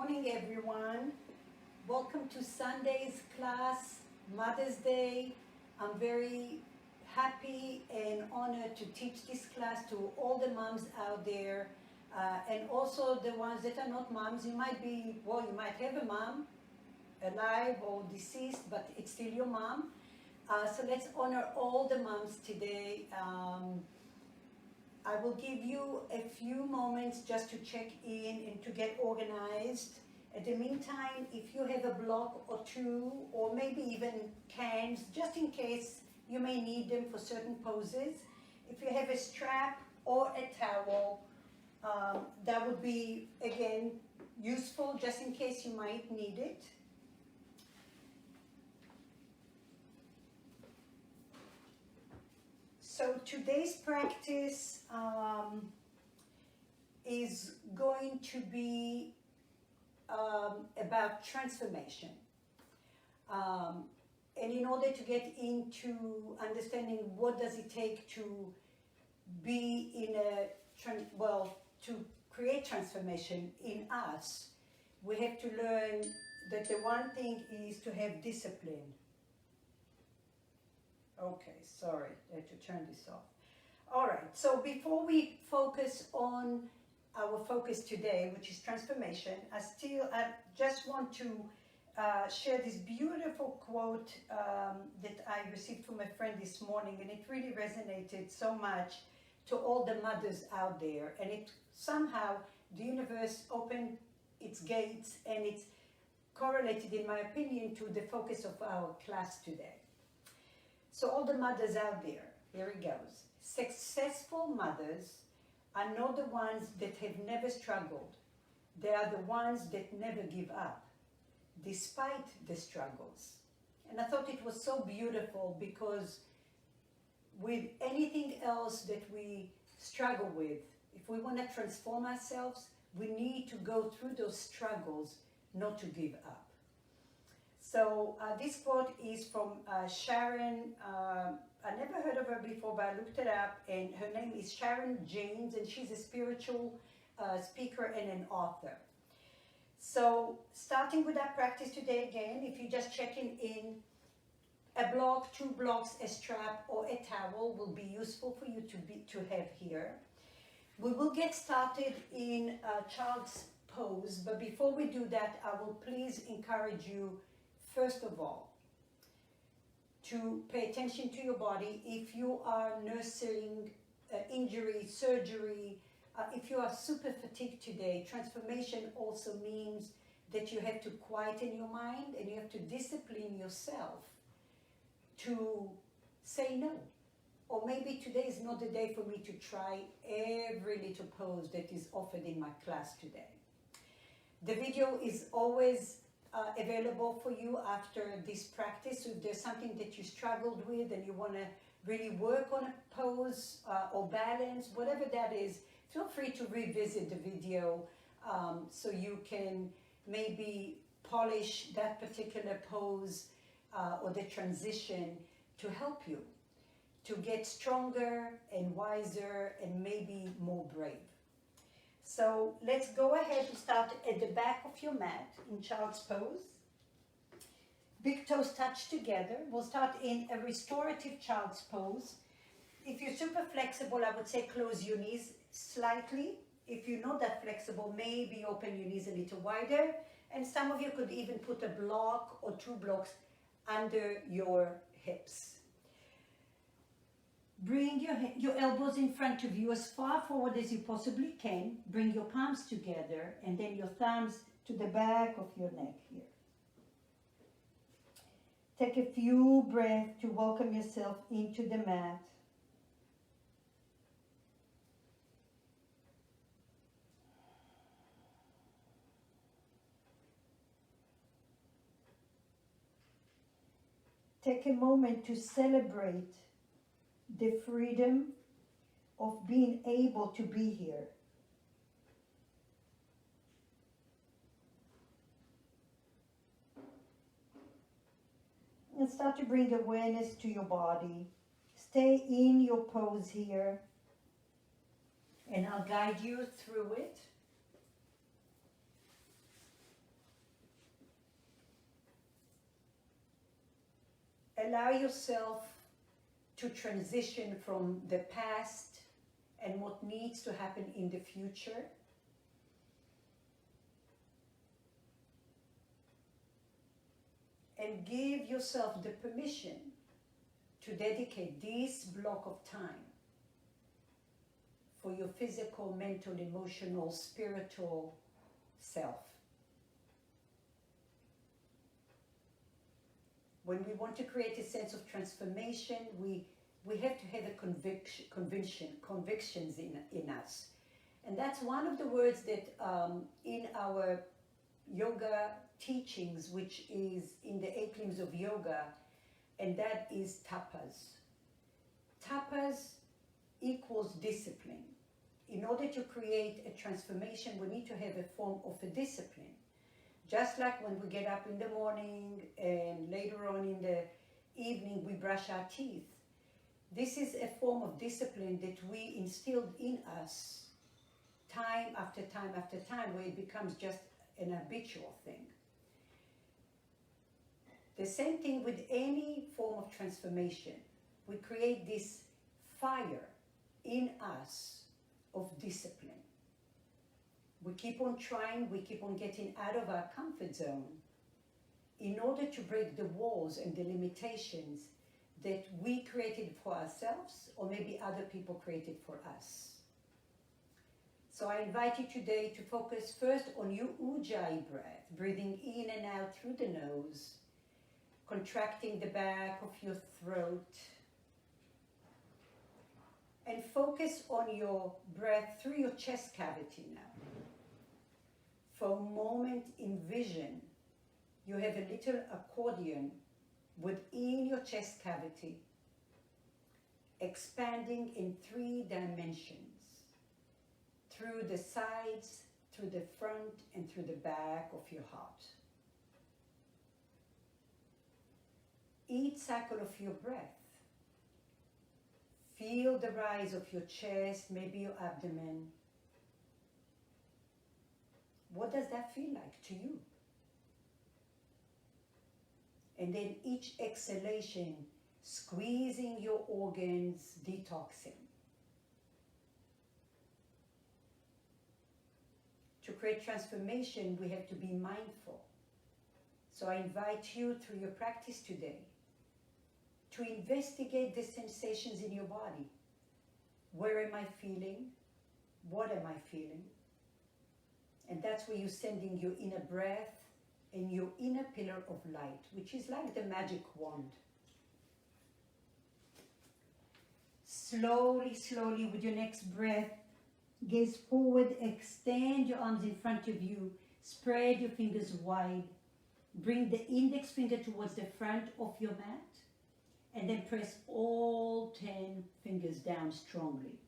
morning, everyone. Welcome to Sunday's class, Mother's Day. I'm very happy and honored to teach this class to all the moms out there, and also the ones that are not moms. You might have a mom, alive or deceased, but it's still your mom. So let's honor all the moms today. I will give you a few moments just to check in and to get organized. At the meantime, if you have a block or two, or maybe even cans, just in case you may need them for certain poses. If you have a strap or a towel, that would be, again, useful just in case you might need it. So today's practice is going to be about transformation. And in order to get into understanding what does it take to be in to create transformation in us, we have to learn that the one thing is to have discipline. Okay, sorry, I had to turn this off. All right, so before we focus on our focus today, which is transformation, I just want to share this beautiful quote that I received from a friend this morning, and it really resonated so much to all the mothers out there. And it somehow, the universe opened its gates, and it's correlated, in my opinion, to the focus of our class today. So all the mothers out there, here it goes. Successful mothers are not the ones that have never struggled. They are the ones that never give up, despite the struggles. And I thought it was so beautiful, because with anything else that we struggle with, if we want to transform ourselves, we need to go through those struggles, not to give up. So this quote is from Sharon. I never heard of her before, but I looked it up, and her name is Sharon James, and she's a spiritual speaker and an author. So starting with our practice today, again, if you're just checking in, a block, 2 blocks, a strap, or a towel will be useful for you to have here. We will get started in child's pose, but before we do that, I will please encourage you, first of all, to pay attention to your body. If you are nursing injury, surgery, if you are super fatigued today, transformation also means that you have to quieten your mind, and you have to discipline yourself to say no. Or maybe today is not the day for me to try every little pose that is offered in my class today. The video is always available for you after this practice. So if there's something that you struggled with and you want to really work on a pose or balance, whatever that is, feel free to revisit the video so you can maybe polish that particular pose or the transition to help you to get stronger and wiser and maybe more brave. So let's go ahead and start at the back of your mat in child's pose. Big toes touch together. We'll start in a restorative child's pose. If you're super flexible, I would say close your knees slightly. If you're not that flexible, maybe open your knees a little wider. And some of you could even put a block or 2 blocks under your hips. Bring your elbows in front of you as far forward as you possibly can. Bring your palms together, and then your thumbs to the back of your neck here. Take a few breaths to welcome yourself into the mat. Take a moment to celebrate the freedom of being able to be here. And start to bring awareness to your body. Stay in your pose here, and I'll guide you through it. allow yourself to transition from the past and what needs to happen in the future. And give yourself the permission to dedicate this block of time for your physical, mental, emotional, spiritual self. When we want to create a sense of transformation, we have to have a convictions in us. And that's one of the words that in our yoga teachings, which is in the 8 limbs of yoga, and that is tapas. Tapas equals discipline. In order to create a transformation, we need to have a form of a discipline. Just like when we get up in the morning and later on in the evening we brush our teeth. This is a form of discipline that we instilled in us time after time after time, where it becomes just an habitual thing. The same thing with any form of transformation. We create this fire in us of discipline. We keep on trying, we keep on getting out of our comfort zone in order to break the walls and the limitations that we created for ourselves, or maybe other people created for us. So I invite you today to focus first on your Ujjayi breath, breathing in and out through the nose, contracting the back of your throat, and focus on your breath through your chest cavity now. For a moment, envision you have a little accordion within your chest cavity, expanding in 3 dimensions, through the sides, through the front, and through the back of your heart. Each cycle of your breath, feel the rise of your chest, maybe your abdomen. What does that feel like to you? And then each exhalation, squeezing your organs, detoxing. To create transformation, we have to be mindful. So I invite you through your practice today to investigate the sensations in your body. Where am I feeling? What am I feeling? And that's where you're sending your inner breath and your inner pillar of light, which is like the magic wand. Slowly, slowly, with your next breath, gaze forward, extend your arms in front of you, spread your fingers wide, bring the index finger towards the front of your mat, and then press all 10 fingers down strongly.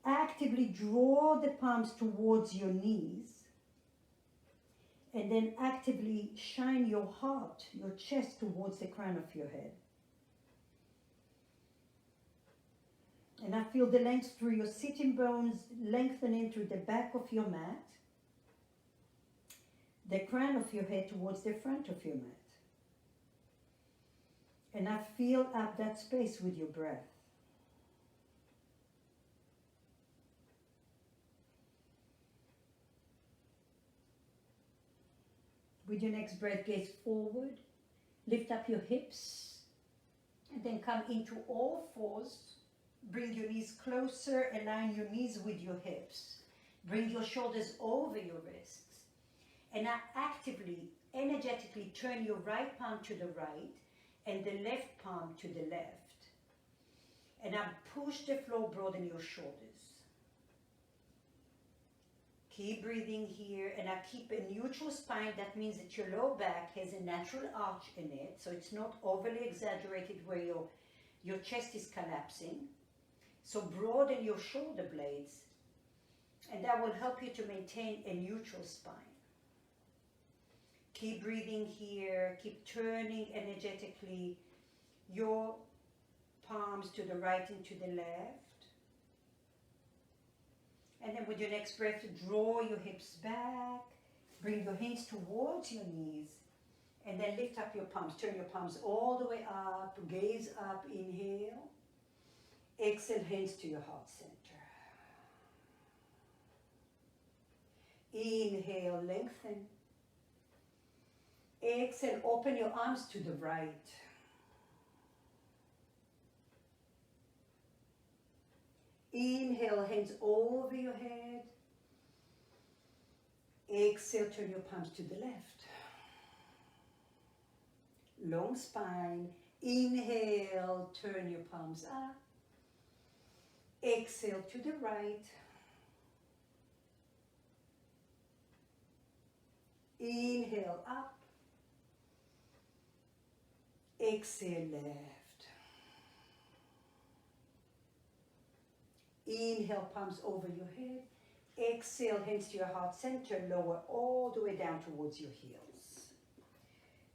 Actively draw the palms towards your knees, and then actively shine your heart, your chest towards the crown of your head. And I feel the length through your sitting bones, lengthening through the back of your mat, the crown of your head towards the front of your mat. And I feel up that space with your breath. With your next breath, gaze forward, lift up your hips, and then come into all fours. Bring your knees closer, align your knees with your hips. Bring your shoulders over your wrists. And now actively, energetically turn your right palm to the right and the left palm to the left. And now push the floor, broaden your shoulders. Keep breathing here, and I keep a neutral spine. That means that your lower back has a natural arch in it, so it's not overly exaggerated where your chest is collapsing. So broaden your shoulder blades, and that will help you to maintain a neutral spine. Keep breathing here, keep turning energetically your palms to the right and to the left. And then with your next breath, draw your hips back, bring your hands towards your knees, And then lift up your palms. Turn your palms all the way up. Gaze up. Inhale. Exhale, hands to your heart center. Inhale, lengthen. Exhale, open your arms to the right. Inhale, hands over your head. Exhale, turn your palms to the left. Long spine. Inhale, turn your palms up. Exhale to the right. Inhale up. Exhale left. Inhale, palms over your head. Exhale, hands to your heart center. Lower all the way down towards your heels.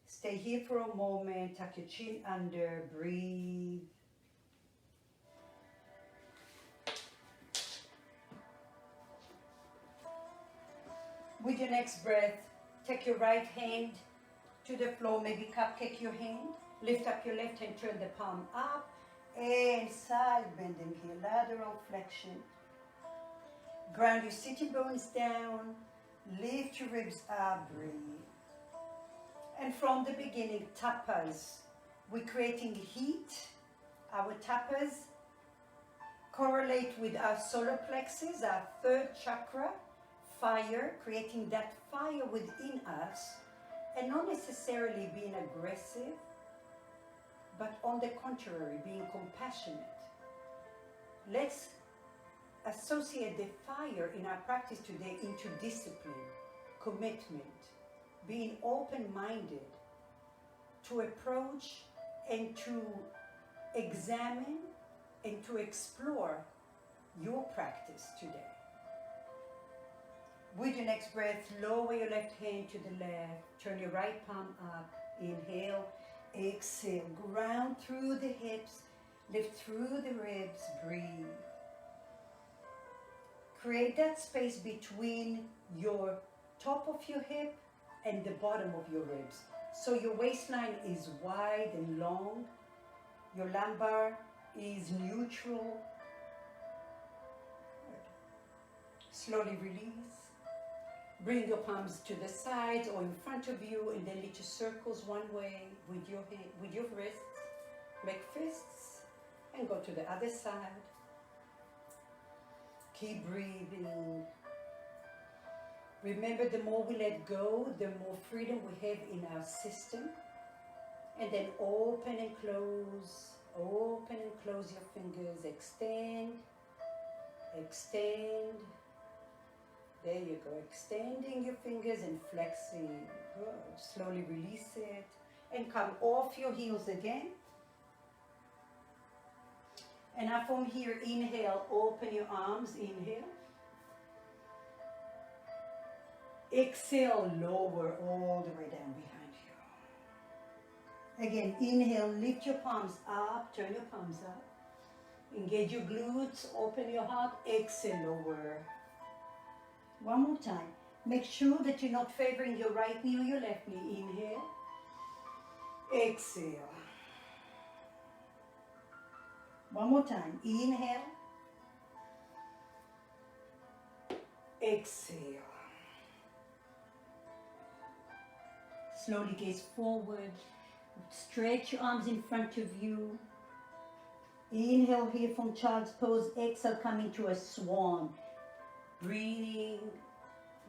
Stay here for a moment. Tuck your chin under. Breathe. With your next breath, take your right hand to the floor, maybe cupcake your hand. Lift up your left hand, turn the palm up, and side bending here, lateral flexion. Ground your sitting bones down, lift your ribs up, breathe. And from the beginning, tapas, we're creating heat. Our tapas correlate with our solar plexus, our third chakra. Fire, creating that fire within us, and not necessarily being aggressive, but on the contrary, being compassionate. Let's associate the fire in our practice today into discipline, commitment, being open-minded to approach and to examine and to explore your practice today. With your next breath, lower your left hand to the left. Turn your right palm up. Inhale. Exhale. Ground through the hips. Lift through the ribs. Breathe. Create that space between your top of your hip and the bottom of your ribs. So your waistline is wide and long. Your lumbar is neutral. Slowly release. Bring your palms to the sides or in front of you, and then little circles one way with your hand, with your wrists. Make fists and go to the other side. Keep breathing. Remember, the more we let go, the more freedom we have in our system. And then open and close. Open and close your fingers. Extend. Extend. There you go, extending your fingers and flexing. Good. Slowly release it. And come off your heels again. And now from here, inhale, open your arms, inhale. Exhale, lower all the way down behind you. Again, inhale, lift your palms up, turn your palms up. Engage your glutes, open your heart, exhale, lower. One more time. Make sure that you're not favoring your right knee or your left knee. Inhale. Exhale. One more time. Inhale. Exhale. Slowly gaze forward. Stretch your arms in front of you. Inhale here from child's pose. Exhale, come into a swan. Breathing,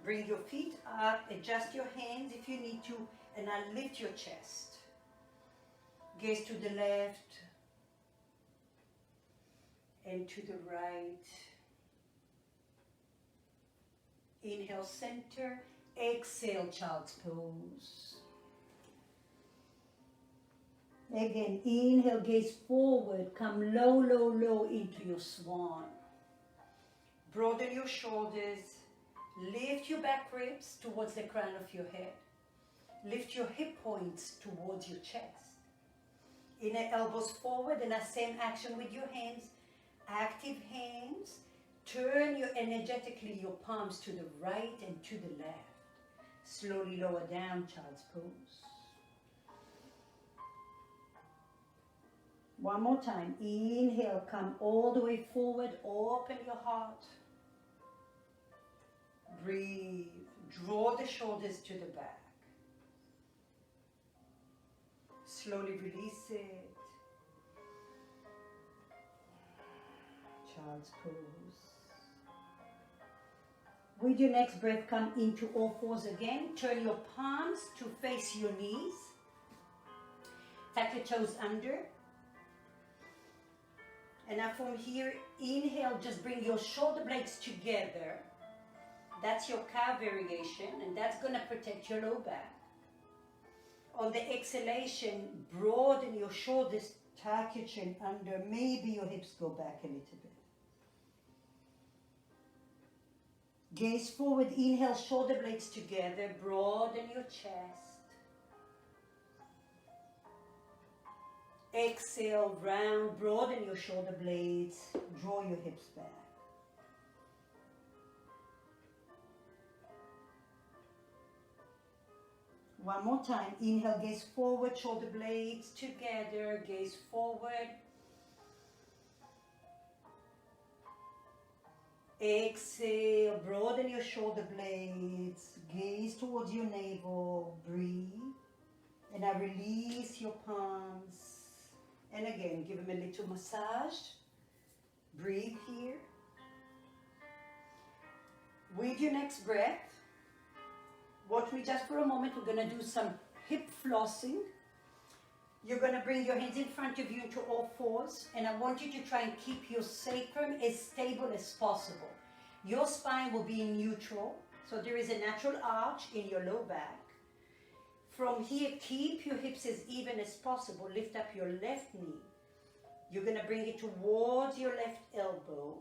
bring your feet up, adjust your hands if you need to, and now lift your chest. Gaze to the left and to the right. Inhale, center. Exhale, child's pose. Again, inhale, gaze forward, come low, low, low into your swan. Broaden your shoulders, lift your back ribs towards the crown of your head. Lift your hip points towards your chest. Inner elbows forward, and that same action with your hands. Active hands. Turn energetically your palms to the right and to the left. Slowly lower down, child's pose. One more time. Inhale, come all the way forward. Open your heart. Breathe. Draw the shoulders to the back. Slowly release it. Child's pose. With your next breath, come into all fours again. Turn your palms to face your knees. Tuck your toes under. And now from here, inhale, just bring your shoulder blades together. That's your cow variation, and that's going to protect your low back. On the exhalation, broaden your shoulders, tuck your chin under. Maybe your hips go back a little bit. Gaze forward, inhale, shoulder blades together, broaden your chest. Exhale, round, broaden your shoulder blades, draw your hips back. One more time, inhale, gaze forward, shoulder blades together, gaze forward. Exhale, broaden your shoulder blades, gaze towards your navel, breathe. And now release your palms. And again, give them a little massage. Breathe here. With your next breath, watch me just for a moment. We're going to do some hip flossing. You're going to bring your hands in front of you into all fours, and I want you to try and keep your sacrum as stable as possible. Your spine will be in neutral, so there is a natural arch in your low back. From here, keep your hips as even as possible. Lift up your left knee. You're going to bring it towards your left elbow.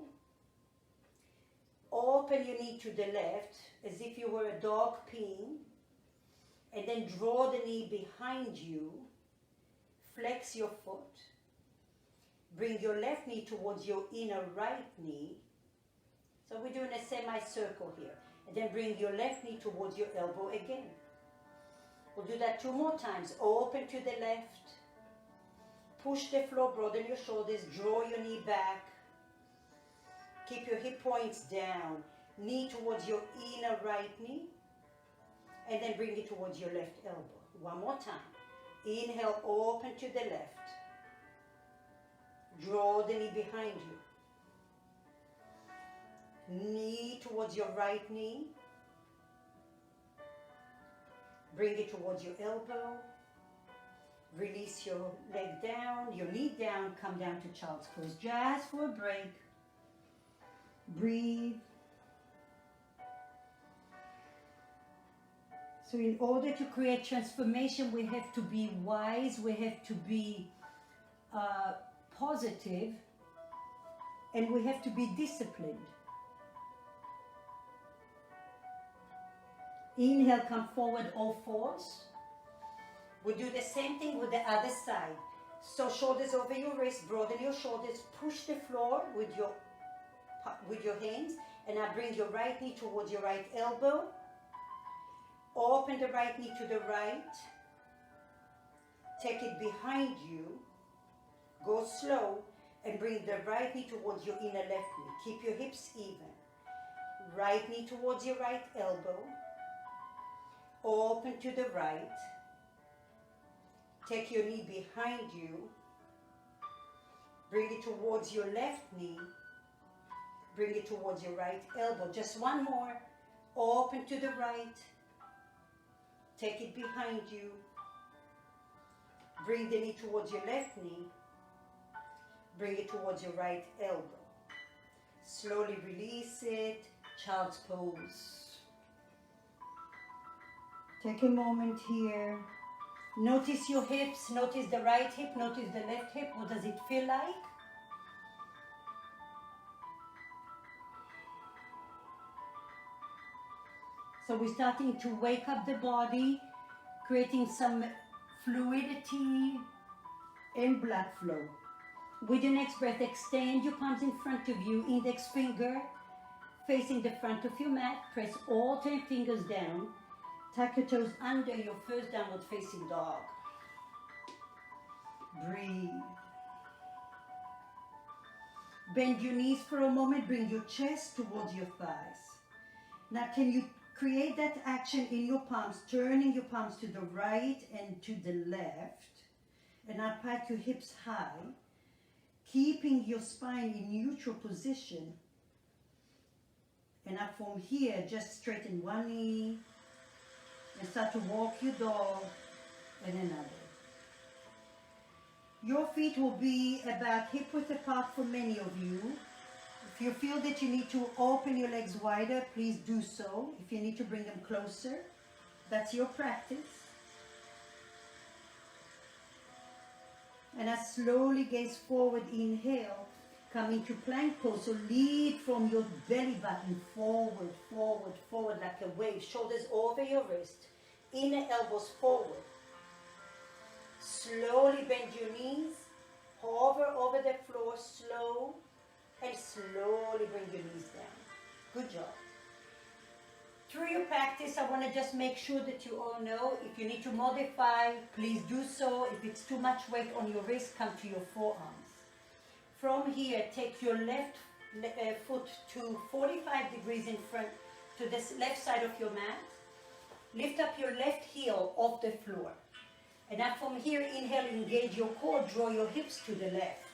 Open your knee to the left as if you were a dog peeing, and then draw the knee behind you. Flex your foot. Bring your left knee towards your inner right knee. So we're doing a semicircle here. And then bring your left knee towards your elbow again. We'll do that 2 more times. Open to the left. Push the floor, broaden your shoulders, draw your knee back. Keep your hip points down. Knee towards your inner right knee. And then bring it towards your left elbow. 1 more time. Inhale, open to the left. Draw the knee behind you. Knee towards your right knee. Bring it towards your elbow. Release your leg down, your knee down, come down to child's pose. Just for a break. Breathe. So in order to create transformation, we have to be wise, we have to be positive, and we have to be disciplined. Inhale, come forward, all fours. We do the same thing with the other side. So shoulders over your wrist, broaden your shoulders, push the floor with your hands, and now bring your right knee towards your right elbow. Open the right knee to the right. Take it behind you. Go slow and bring the right knee towards your inner left knee. Keep your hips even. Right knee towards your right elbow. Open to the right. Take your knee behind you. Bring it towards your left knee. Bring it towards your right elbow. Just 1 more. Open to the right. Take it behind you. Bring the knee towards your left knee. Bring it towards your right elbow. Slowly release it. Child's pose. Take a moment here. Notice your hips. Notice the right hip. Notice the left hip. What does it feel like? So we're starting to wake up the body, creating some fluidity and blood flow. With your next breath, extend your palms in front of you, index finger facing the front of your mat. Press all 10 fingers down. Tuck your toes under your first downward facing dog. Breathe. Bend your knees for a moment, bring your chest towards your thighs. Now can you create that action in your palms, turning your palms to the right and to the left. And now pike your hips high, keeping your spine in neutral position. And now from here, just straighten one knee and start to walk your dog and another. Your feet will be about hip width apart for many of you. If you feel that you need to open your legs wider, please do so. If you need to bring them closer, that's your practice. And as slowly gaze forward, inhale, come into plank pose. So lead from your belly button forward, forward, forward like a wave. Shoulders over your wrist, inner elbows forward. Slowly bend your knees, hover over the floor, slow, and slowly bring your knees down. Good job. Through your practice, I want to just make sure that you all know, if you need to modify, please do so. If it's too much weight on your wrist, come to your forearms. From here, take your left foot to 45 degrees in front, to the left side of your mat. Lift up your left heel off the floor. And now from here, inhale, engage your core, draw your hips to the left.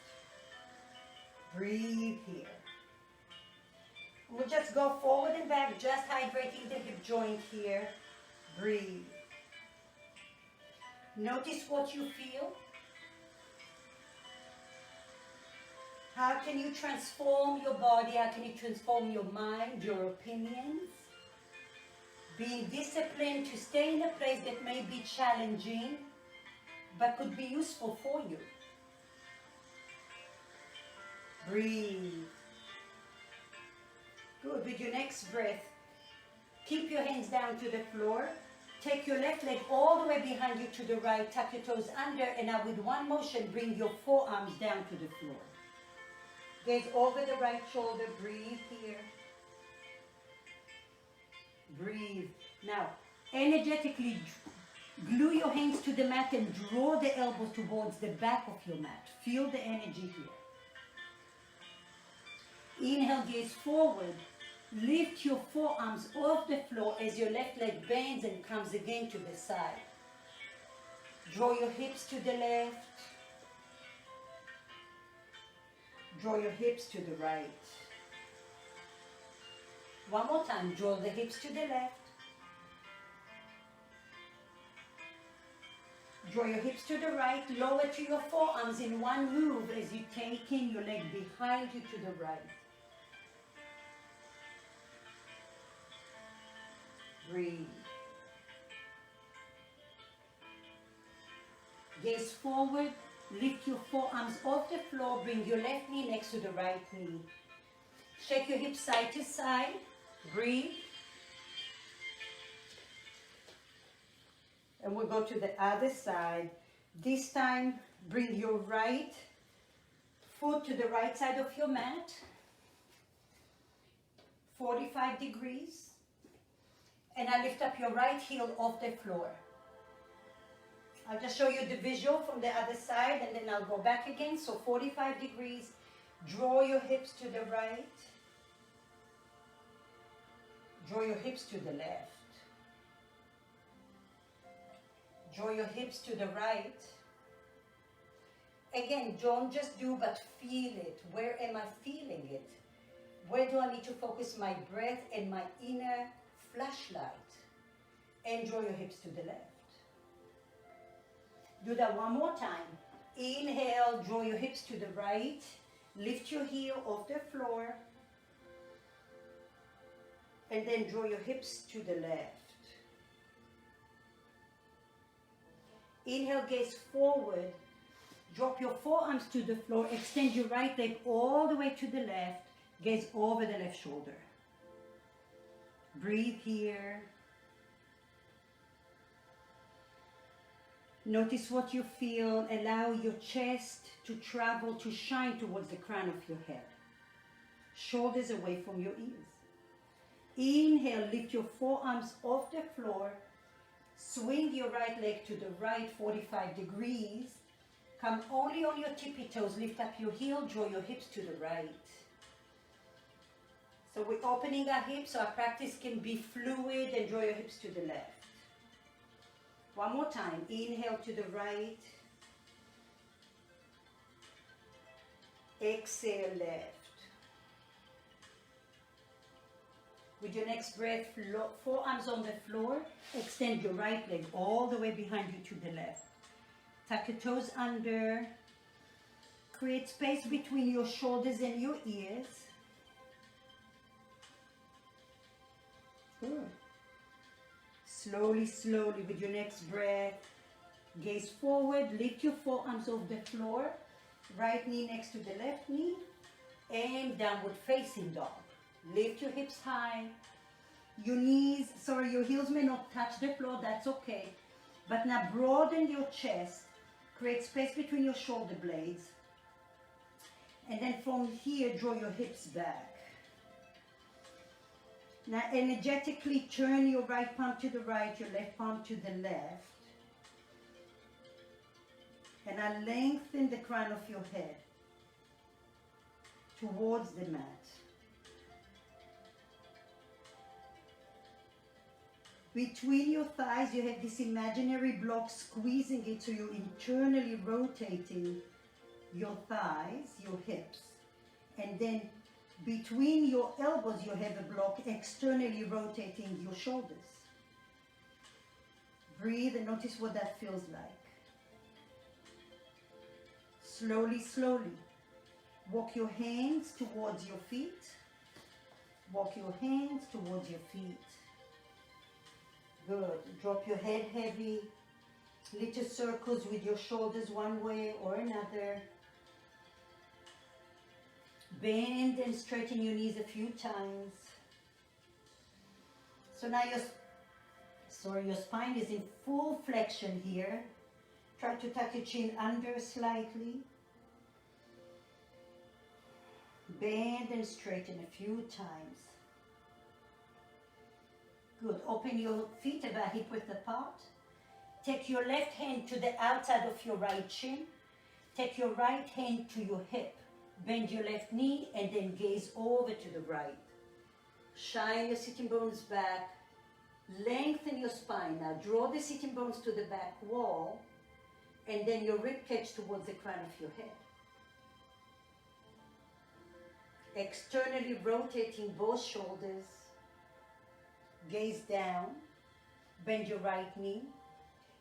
Breathe here. We'll just go forward and back, just hydrating the hip joint here. Breathe. Notice what you feel. How can you transform your body? How can you transform your mind, your opinions? Being disciplined to stay in a place that may be challenging, but could be useful for you. Breathe. Good. With your next breath, keep your hands down to the floor. Take your left leg all the way behind you to the right. Tuck your toes under, and now with one motion, bring your forearms down to the floor. Gaze over the right shoulder. Breathe here. Breathe. Now, energetically glue your hands to the mat and draw the elbows towards the back of your mat. Feel the energy here. Inhale, gaze forward. Lift your forearms off the floor as your left leg bends and comes again to the side. Draw your hips to the left. Draw your hips to the right. One more time. Draw the hips to the left. Draw your hips to the right. Lower to your forearms in one move as you take in your leg behind you to the right. Breathe. Gaze forward. Lift your forearms off the floor. Bring your left knee next to the right knee. Shake your hips side to side. Breathe. And we'll go to the other side. This time, bring your right foot to the right side of your mat. 45 degrees. And I lift up your right heel off the floor. I'll just show you the visual from the other side, and then I'll go back again. So 45 degrees. Draw your hips to the right. Draw your hips to the left. Draw your hips to the right. Again, don't just do, but feel it. Where am I feeling it? Where do I need to focus my breath and my inner flashlight? And draw your hips to the left. Do that one more time. Inhale, draw your hips to the right. Lift your heel off the floor. And then draw your hips to the left. Inhale, gaze forward. Drop your forearms to the floor. Extend your right leg all the way to the left. Gaze over the left shoulder. Breathe here. Notice what you feel. Allow your chest to travel, to shine towards the crown of your head. Shoulders away from your ears. Inhale, lift your forearms off the floor. Swing your right leg to the right 45 degrees. Come only on your tippy toes, lift up your heel, draw your hips to the right. So we're opening our hips so our practice can be fluid, and draw your hips to the left. One more time, inhale to the right. Exhale left. With your next breath, forearms on the floor, extend your right leg all the way behind you to the left. Tuck your toes under. Create space between your shoulders and your ears. Good. Slowly, slowly, with your next breath, gaze forward, lift your forearms off the floor, right knee next to the left knee, and downward facing dog. Lift your hips high. Your heels may not touch the floor, that's okay. But now broaden your chest, create space between your shoulder blades, and then from here, draw your hips back. Now energetically turn your right palm to the right, your left palm to the left. And now lengthen the crown of your head towards the mat. Between your thighs, you have this imaginary block squeezing it, so you're internally rotating your thighs, your hips. And then between your elbows, you have a block externally rotating your shoulders. Breathe and notice what that feels like. Slowly, slowly. Walk your hands towards your feet. Walk your hands towards your feet. Good. Drop your head heavy. Little circles with your shoulders one way or another. Bend and straighten your knees a few times. So now your spine is in full flexion here. Try to tuck your chin under slightly. Bend and straighten a few times. Good. Open your feet about hip width apart. Take your left hand to the outside of your right shin. Take your right hand to your hip. Bend your left knee and then gaze over to the right. Shine your sitting bones back. Lengthen your spine. Now draw the sitting bones to the back wall and then your rib cage towards the crown of your head. Externally rotating both shoulders. Gaze down. Bend your right knee.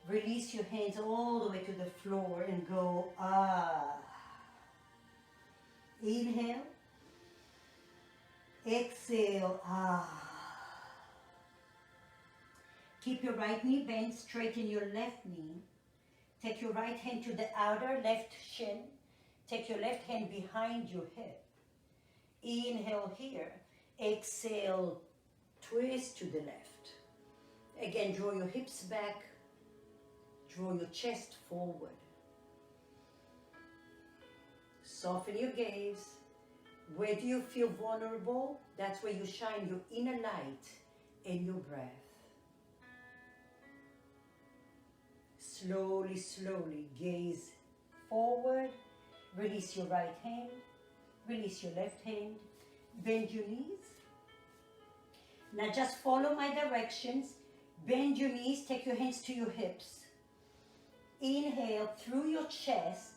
Release your hands all the way to the floor and go ah. Inhale. Exhale, ah. Keep your right knee bent, straighten your left knee. Take your right hand to the outer left shin. Take your left hand behind your hip. Inhale here. Exhale, twist to the left. Again, draw your hips back. Draw your chest forward. Soften your gaze. Where do you feel vulnerable? That's where you shine your inner light in your breath. Slowly, slowly gaze forward. Release your right hand. Release your left hand. Bend your knees. Now just follow my directions. Bend your knees. Take your hands to your hips. Inhale through your chest.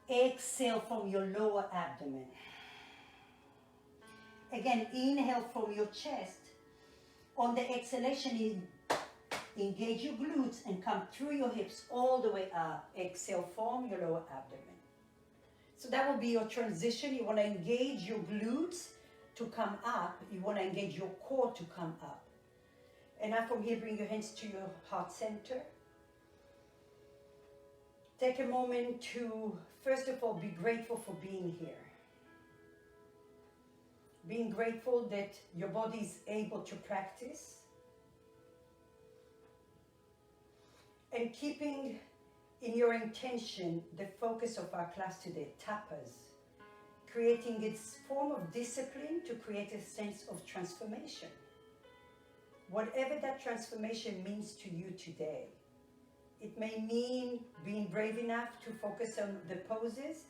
Exhale from your lower abdomen. Again, inhale from your chest. On the exhalation, engage your glutes and come through your hips all the way up. Exhale from your lower abdomen. So that will be your transition. You want to engage your glutes to come up. You want to engage your core to come up. And now from here, bring your hands to your heart center. Take a moment to, first of all, be grateful for being here. Being grateful that your body is able to practice. And keeping in your intention the focus of our class today, tapas. Creating its form of discipline to create a sense of transformation. Whatever that transformation means to you today, It may mean being brave enough to focus on the poses.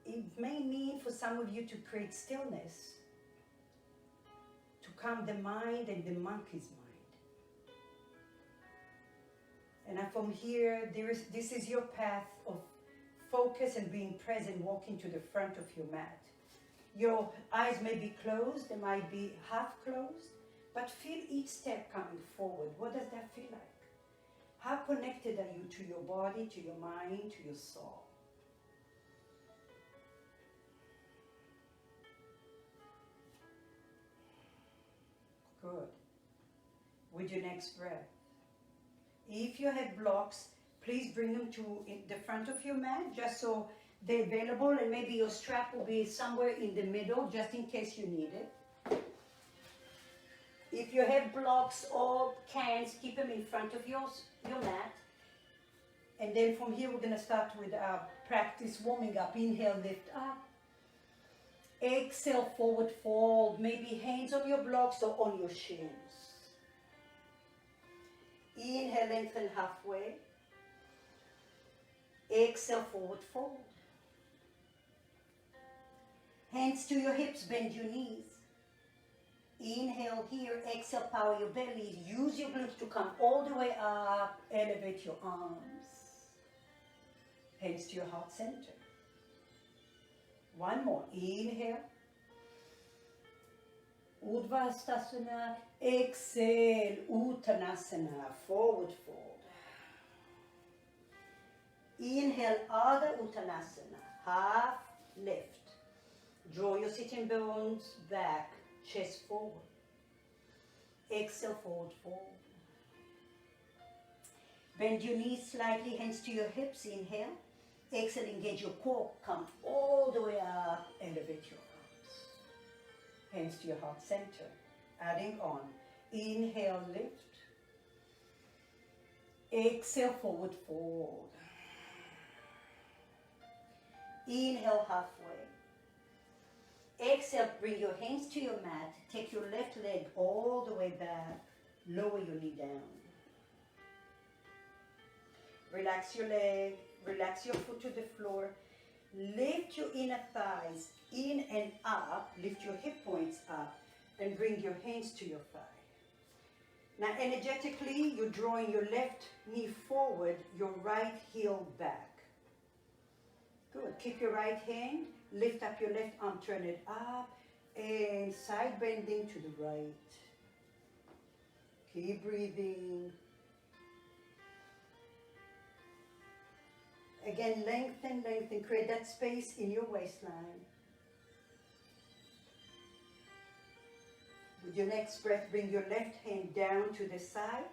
It may mean for some of you to create stillness, to calm the mind and the monkey's mind. And from here, this is your path of focus and being present, walking to the front of your mat. Your eyes may be closed, they might be half closed, but feel each step coming forward. What does that feel like? How connected are you to your body, to your mind, to your soul? Good. With your next breath. If you have blocks, please bring them to the front of your mat, just so they're available, and maybe your strap will be somewhere in the middle, just in case you need it. If you have blocks or cans, keep them in front of your mat. And then from here, we're going to start with our practice warming up. Inhale, lift up. Exhale, forward fold. Maybe hands on your blocks or on your shins. Inhale, lengthen halfway. Exhale, forward fold. Hands to your hips, bend your knees. Inhale here, exhale, power your belly. Use your glutes to come all the way up. Elevate your arms. Hands to your heart center. One more. Inhale. Urdhva-hastasana. Exhale. Uttanasana. Forward fold. Inhale, Ardha Uttanasana. Half lift. Draw your sitting bones back. Chest forward. Exhale, forward fold. Bend your knees slightly, hands to your hips. Inhale. Exhale, engage your core. Come all the way up. Elevate your arms. Hands to your heart center. Adding on. Inhale, lift. Exhale, forward fold. Inhale, halfway. Exhale, bring your hands to your mat. Take your left leg all the way back. Lower your knee down. Relax your leg. Relax your foot to the floor. Lift your inner thighs in and up. Lift your hip points up. And bring your hands to your thigh. Now energetically, you're drawing your left knee forward, your right heel back. Good. Keep your right hand. Lift up your left arm, turn it up, and side bending to the right. Keep breathing. Again, lengthen, lengthen. Create that space in your waistline. With your next breath, bring your left hand down to the side.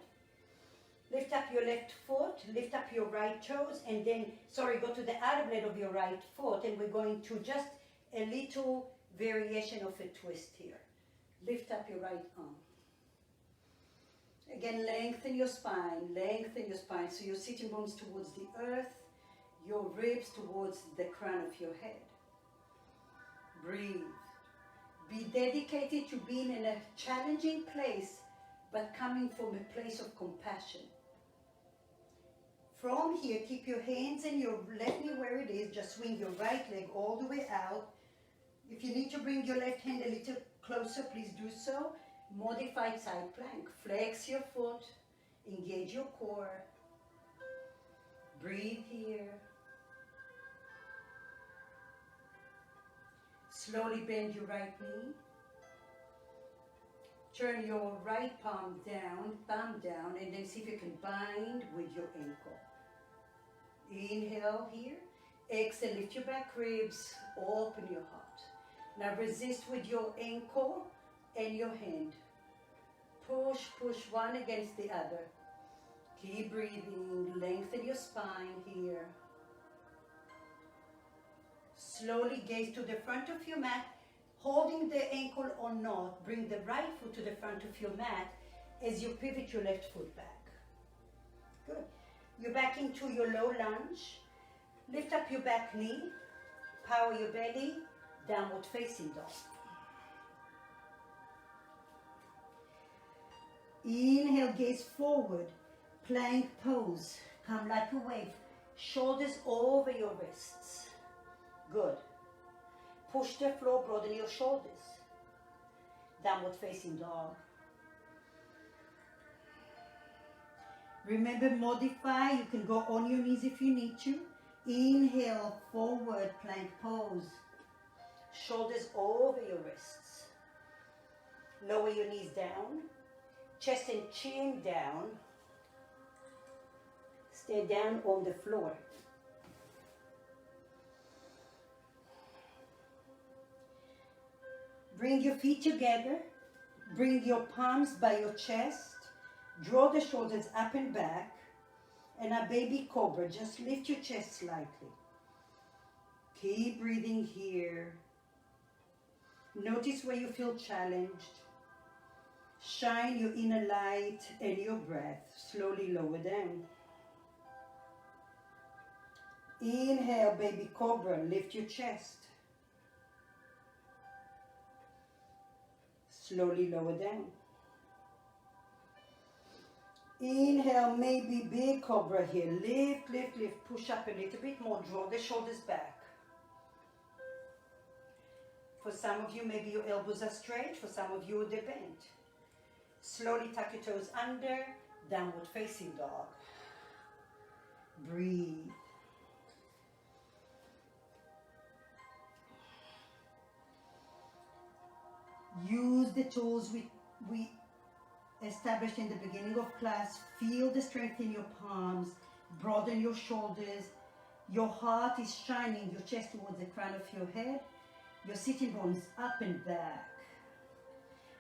Lift up your left foot, lift up your right toes, and then, go to the outer blade of your right foot, and we're going to just a little variation of a twist here. Lift up your right arm. Again, lengthen your spine, so your sitting bones towards the earth, your ribs towards the crown of your head. Breathe. Be dedicated to being in a challenging place, but coming from a place of compassion. From here, keep your hands and your left knee where it is. Just swing your right leg all the way out. If you need to bring your left hand a little closer, please do so. Modified side plank. Flex your foot. Engage your core. Breathe here. Slowly bend your right knee. Turn your right palm down, thumb down, and then see if you can bind with your ankle. Inhale here. Exhale, lift your back ribs, open your heart. Now resist with your ankle and your hand. Push, push one against the other. Keep breathing, lengthen your spine here. Slowly gaze to the front of your mat. Holding the ankle or not, bring the right foot to the front of your mat as you pivot your left foot back. Good. You're back into your low lunge. Lift up your back knee. Power your belly. Downward facing dog. Inhale, gaze forward. Plank pose. Come like a wave. Shoulders over your wrists. Good. Push the floor, broaden your shoulders. Downward facing dog. Remember, modify. You can go on your knees if you need to. Inhale, forward plank pose. Shoulders over your wrists. Lower your knees down. Chest and chin down. Stay down on the floor. Bring your feet together. Bring your palms by your chest. Draw the shoulders up and back. And a baby cobra. Just lift your chest slightly. Keep breathing here. Notice where you feel challenged. Shine your inner light and your breath. Slowly lower down. Inhale, baby cobra. Lift your chest. Slowly lower down. Inhale, maybe big cobra here. Lift, lift, lift. Push up a little bit more. Draw the shoulders back. For some of you, maybe your elbows are straight. For some of you, they're bent. Slowly tuck your toes under. Downward facing dog. Breathe. Use the tools we established in the beginning of class. Feel the strength in your palms. Broaden your shoulders. Your heart is shining your chest towards the crown of your head. Your sitting bones up and back.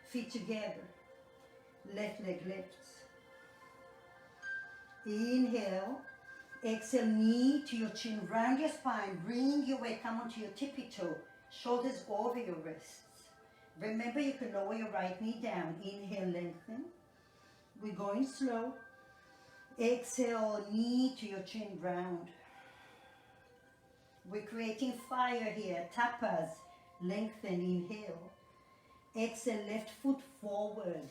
Feet together. Left leg lifts. Inhale. Exhale, knee to your chin. Round your spine. Bring your weight. Come onto your tippy toe. Shoulders over your wrists. Remember, you can lower your right knee down. Inhale, lengthen. We're going slow. Exhale, knee to your chin, round. We're creating fire here. Tapas, lengthen, inhale. Exhale, left foot forward.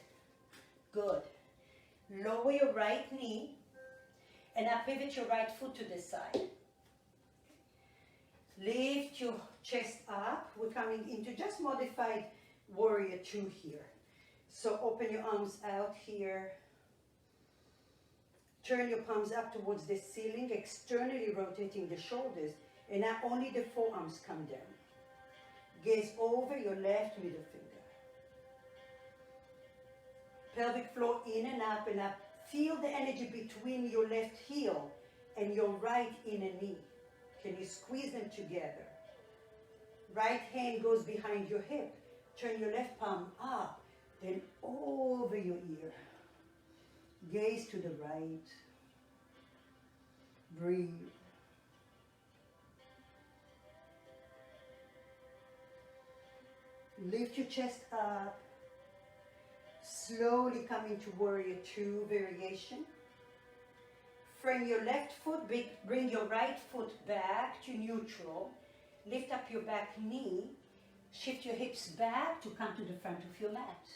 Good. Lower your right knee and now pivot your right foot to the side. Lift your chest up. We're coming into just modified warrior 2 here. So open your arms out here. Turn your palms up towards the ceiling, externally rotating the shoulders. And now only the forearms come down. Gaze over your left middle finger. Pelvic floor in and up and up. Feel the energy between your left heel and your right inner knee. Can you squeeze them together? Right hand goes behind your hip. Turn your left palm up, then over your ear. Gaze to the right. Breathe. Lift your chest up. Slowly come into warrior 2 variation. Frame your left foot, bring your right foot back to neutral. Lift up your back knee. Shift your hips back to come to the front of your mat.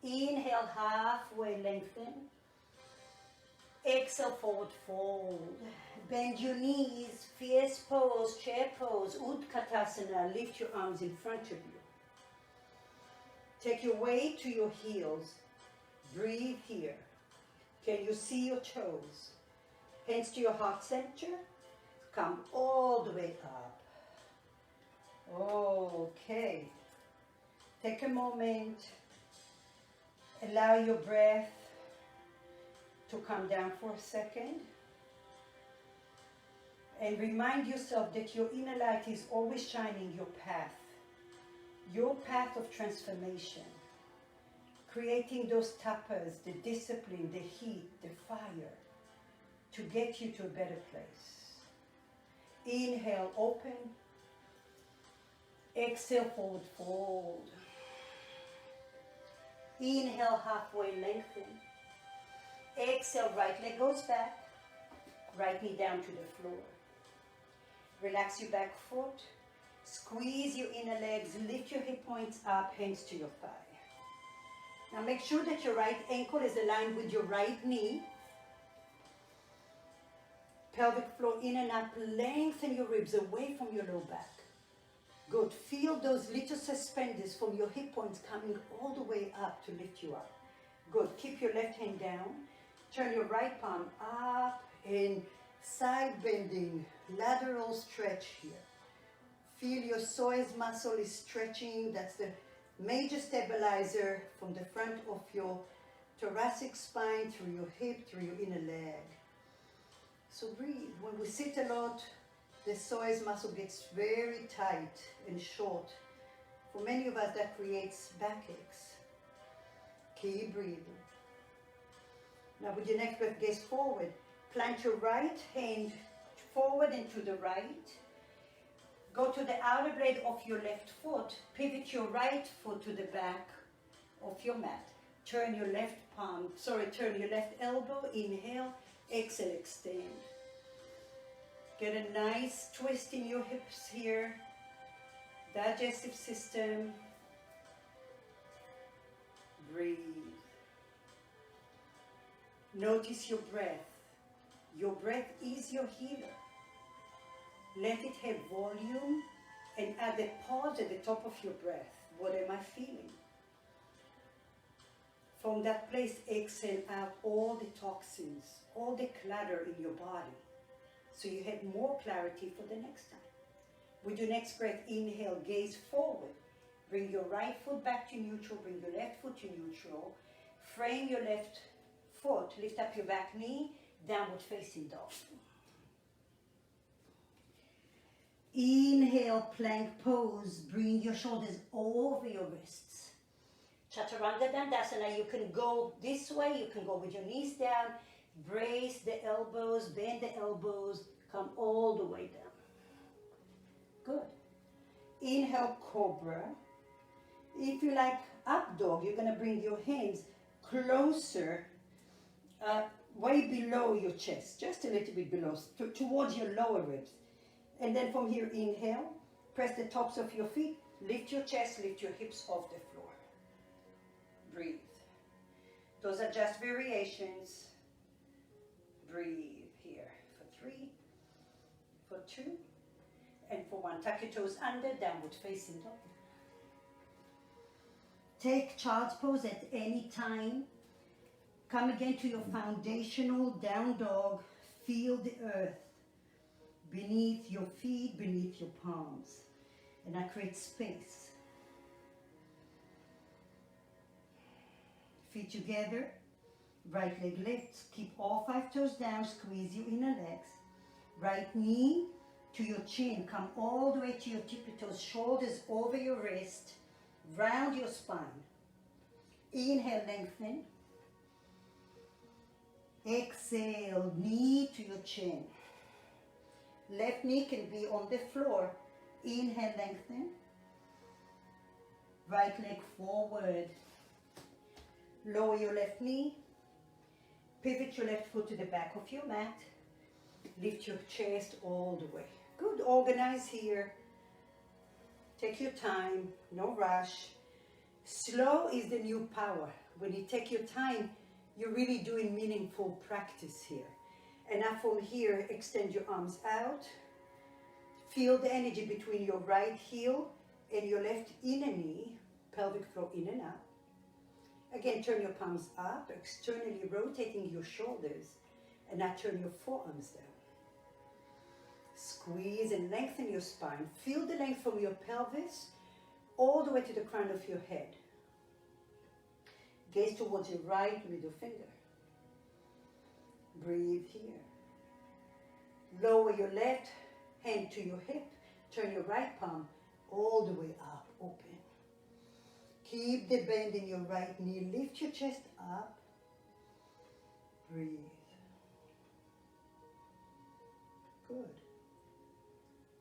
Inhale, halfway lengthen. Exhale, forward fold. Bend your knees, fierce pose, chair pose, Utkatasana. Lift your arms in front of you. Take your weight to your heels. Breathe here. Can you see your toes? Hands to your heart center. Come all the way up. Okay. Take a moment. Allow your breath to come down for a second. And remind yourself that your inner light is always shining your path. Your path of transformation. Creating those tapas, the discipline, the heat, the fire to get you to a better place. Inhale, open. Exhale, forward fold. Inhale, halfway lengthen. Exhale, right leg goes back. Right knee down to the floor. Relax your back foot. Squeeze your inner legs. Lift your hip points up, hands to your thigh. Now make sure that your right ankle is aligned with your right knee. Pelvic floor in and up. Lengthen your ribs away from your low back. Good. Feel those little suspenders from your hip points coming all the way up to lift you up. Good. Keep your left hand down. Turn your right palm up and side bending, lateral stretch here. Feel your psoas muscle is stretching. That's the major stabilizer from the front of your thoracic spine through your hip, through your inner leg. So breathe. When we sit a lot, the psoas muscle gets very tight and short. For many of us, that creates backaches. Keep breathing. Now with your next breath, gaze forward. Plant your right hand forward and to the right. Go to the outer blade of your left foot. Pivot your right foot to the back of your mat. Turn your left elbow. Inhale, exhale, extend. Get a nice twist in your hips here. Digestive system. Breathe. Notice your breath. Your breath is your healer. Let it have volume and add a pause at the top of your breath. What am I feeling? From that place, exhale out all the toxins, all the clutter in your body, so you have more clarity for the next time. With your next breath, inhale, gaze forward. Bring your right foot back to neutral, bring your left foot to neutral. Frame your left foot, lift up your back knee, downward facing dog. Inhale, plank pose. Bring your shoulders over your wrists. Chaturanga Dandasana. You can go this way, you can go with your knees down. Brace the elbows, bend the elbows, come all the way down. Good. Inhale, cobra. If you like up dog, you're going to bring your hands closer, way below your chest, just a little bit below, towards your lower ribs. And then from here, inhale, press the tops of your feet, lift your chest, lift your hips off the floor. Breathe. Those are just variations. Breathe here for 3, for 2, and for 1. Tuck your toes under, downward facing dog. Take child's pose at any time. Come again to your foundational down dog. Feel the earth beneath your feet, beneath your palms. And I create space. Feet together. Right leg lifts. Keep all 5 toes down. Squeeze your inner legs. Right knee to your chin. Come all the way to your tippy toes. Shoulders over your wrist. Round your spine. Inhale, lengthen. Exhale, knee to your chin. Left knee can be on the floor. Inhale, lengthen. Right leg forward. Lower your left knee. Pivot your left foot to the back of your mat. Lift your chest all the way. Good, organize here. Take your time, no rush. Slow is the new power. When you take your time, you're really doing meaningful practice here. And now from here, extend your arms out. Feel the energy between your right heel and your left inner knee. Pelvic floor in and out. Again, turn your palms up, externally rotating your shoulders. And now turn your forearms down. Squeeze and lengthen your spine. Feel the length from your pelvis all the way to the crown of your head. Gaze towards your right middle finger. Breathe here. Lower your left hand to your hip. Turn your right palm all the way up, open. Keep the bend in your right knee. Lift your chest up. Breathe. Good.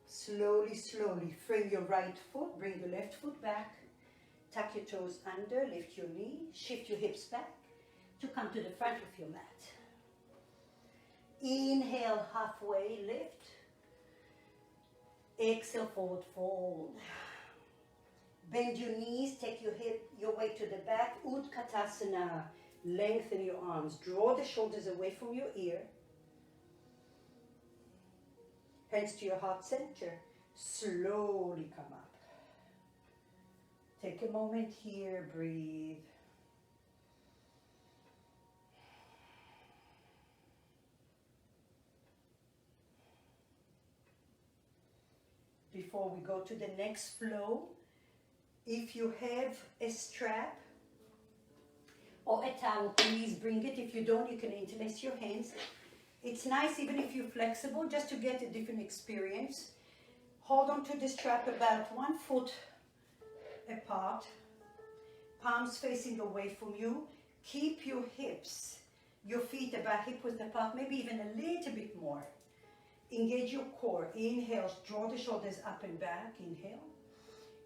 Slowly, slowly frame your right foot. Bring the left foot back. Tuck your toes under. Lift your knee. Shift your hips back to come to the front of your mat. Inhale, halfway lift. Exhale, forward fold. Bend your knees, take your weight to the back. Utkatasana. Lengthen your arms. Draw the shoulders away from your ear. Hands to your heart center. Slowly come up. Take a moment here, breathe. Before we go to the next flow, if you have a strap or a towel, please bring it. If you don't, you can interlace your hands. It's nice, even if you're flexible, just to get a different experience. Hold on to the strap about 1 foot apart, palms facing away from you. Keep your hips, your feet about hip width apart, maybe even a little bit more. Engage your core. Inhale, draw the shoulders up and back. Inhale.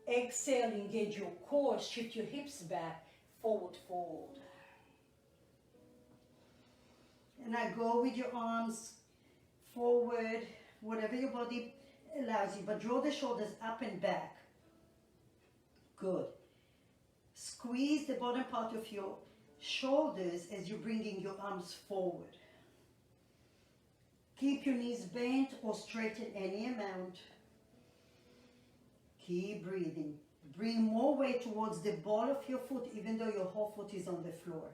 Exhale, engage your core, shift your hips back, forward fold. And now go with your arms forward, whatever your body allows you, but draw the shoulders up and back. Good. Squeeze the bottom part of your shoulders as you're bringing your arms forward. Keep your knees bent or straighten any amount. Keep breathing. Bring more weight towards the ball of your foot, even though your whole foot is on the floor.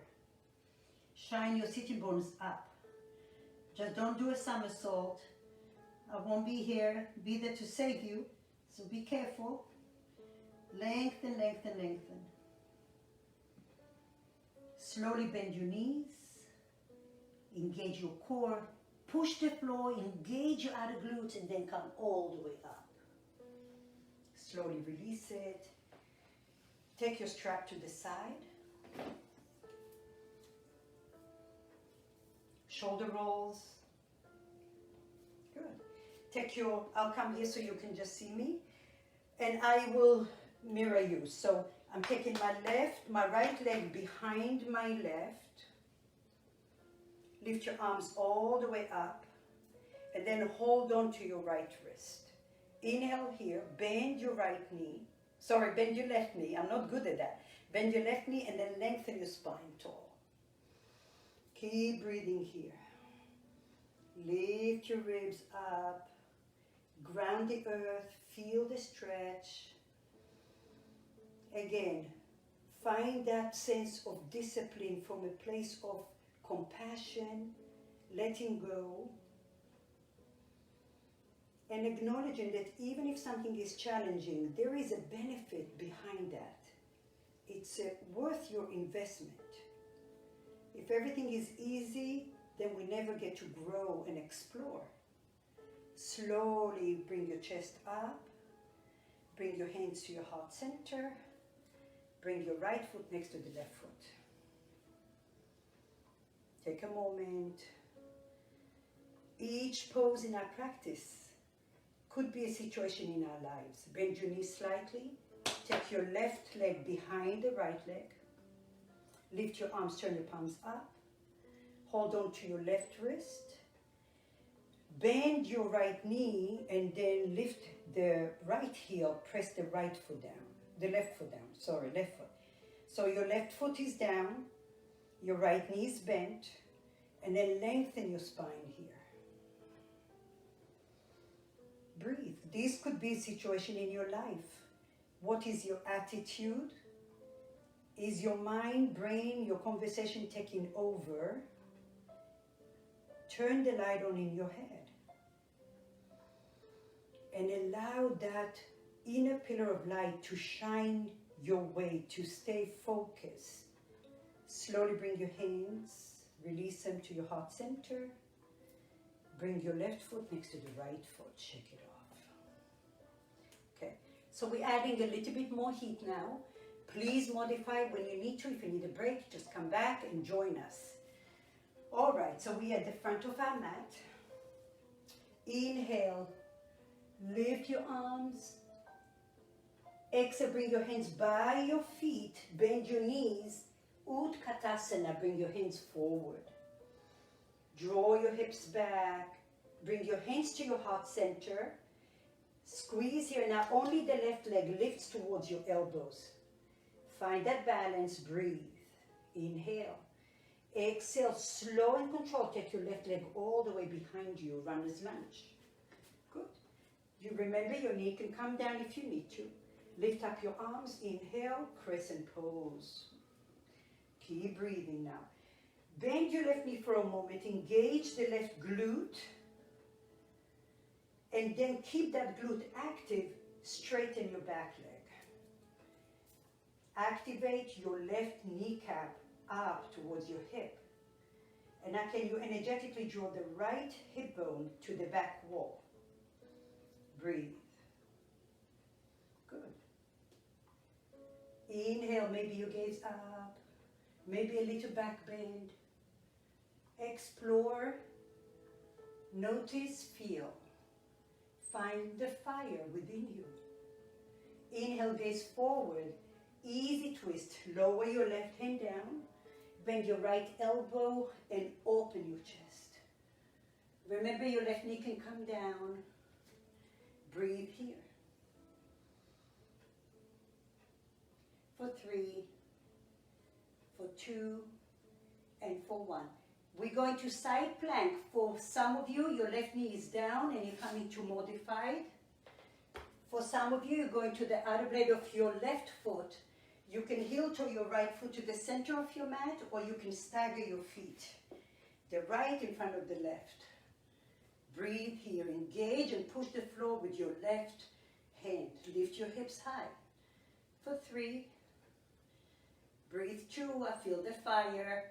Shine your sitting bones up. Just don't do a somersault. I won't be here, be there to save you, so be careful. Lengthen, lengthen, lengthen. Slowly bend your knees. Engage your core. Push the floor, engage your outer glutes, and then come all the way up. Slowly release it. Take your strap to the side. Shoulder rolls. Good. Take your, I'll come here so you can just see me. And I will mirror you. So I'm taking my right leg behind my left. Lift your arms all the way up. And then hold on to your right wrist. Inhale here, bend your right knee. Sorry, bend your left knee. I'm not good at that. Bend your left knee and then lengthen your spine tall. Keep breathing here. Lift your ribs up. Ground the earth. Feel the stretch. Again, find that sense of discipline from a place of compassion, letting go, and acknowledging that even if something is challenging, there is a benefit behind that. It's worth your investment. If everything is easy, then we never get to grow and explore. Slowly bring your chest up. Bring your hands to your heart center. Bring your right foot next to the left foot. Take a moment. Each pose in our practice could be a situation in our lives. Bend your knees slightly. Take your left leg behind the right leg. Lift your arms, turn your palms up. Hold on to your left wrist. Bend your right knee and then lift the right heel. Press the right foot down. The left foot down. Sorry, left foot. So your left foot is down. Your right knee is bent. And then lengthen your spine here. Breathe. This could be a situation in your life. What is your attitude? Is your mind, brain, your conversation taking over? Turn the light on in your head. And allow that inner pillar of light to shine your way, to stay focused. Slowly bring your hands, release them to your heart center. Bring your left foot next to the right foot, shake it off. Okay, so we're adding a little bit more heat now. Please modify when you need to. If you need a break, just come back and join us. All right, so we're at the front of our mat. Inhale, lift your arms. Exhale, bring your hands by your feet, bend your knees. Utkatasana, bring your hands forward. Draw your hips back. Bring your hands to your heart center. Squeeze here. Now only the left leg lifts towards your elbows. Find that balance, breathe. Inhale. Exhale, slow and control. Take your left leg all the way behind you, runner's lunge. Good. You remember your knee can come down if you need to. Lift up your arms, inhale, crescent pose. Keep breathing now. Bend your left knee for a moment, engage the left glute, and then keep that glute active, straighten your back leg. Activate your left kneecap up towards your hip. And now can you energetically draw the right hip bone to the back wall? Breathe. Good. Inhale, maybe you gaze up, maybe a little back bend. Explore, notice, feel. Find the fire within you. Inhale, gaze forward, easy twist. Lower your left hand down, bend your right elbow and open your chest. Remember your left knee can come down. Breathe here. For 3, for 2, and for 1. We're going to side plank. For some of you, your left knee is down and you're coming to modified. For some of you, you're going to the outer blade of your left foot. You can heel toe your right foot to the center of your mat, or you can stagger your feet. The right in front of the left. Breathe here. Engage and push the floor with your left hand. Lift your hips high. For 3. Breathe 2. I feel the fire.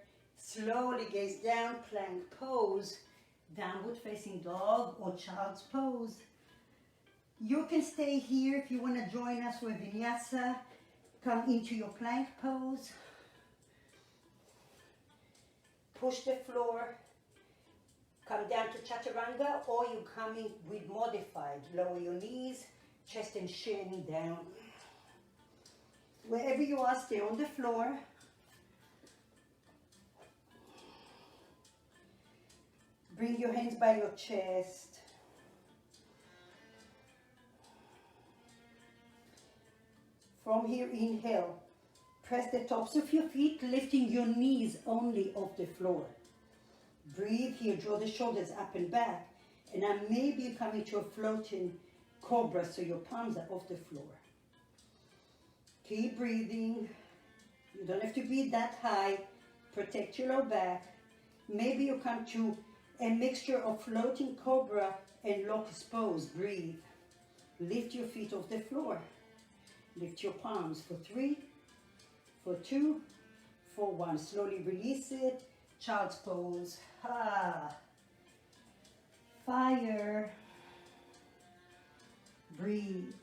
Slowly gaze down, plank pose, downward facing dog or child's pose. You can stay here if you want to join us with vinyasa. Come into your plank pose. Push the floor. Come down to chaturanga, or you come in with modified. Lower your knees, chest and shin down. Wherever you are, stay on the floor. Bring your hands by your chest. From here, inhale. Press the tops of your feet, lifting your knees only off the floor. Breathe here, draw the shoulders up and back. And now maybe you come into a floating cobra, so your palms are off the floor. Keep breathing. You don't have to be that high. Protect your low back. Maybe you come to a mixture of floating cobra and locust pose. Breathe. Lift your feet off the floor. Lift your palms for 3, for 2, for 1. Slowly release it. Child's pose. Ah. Fire. Breathe.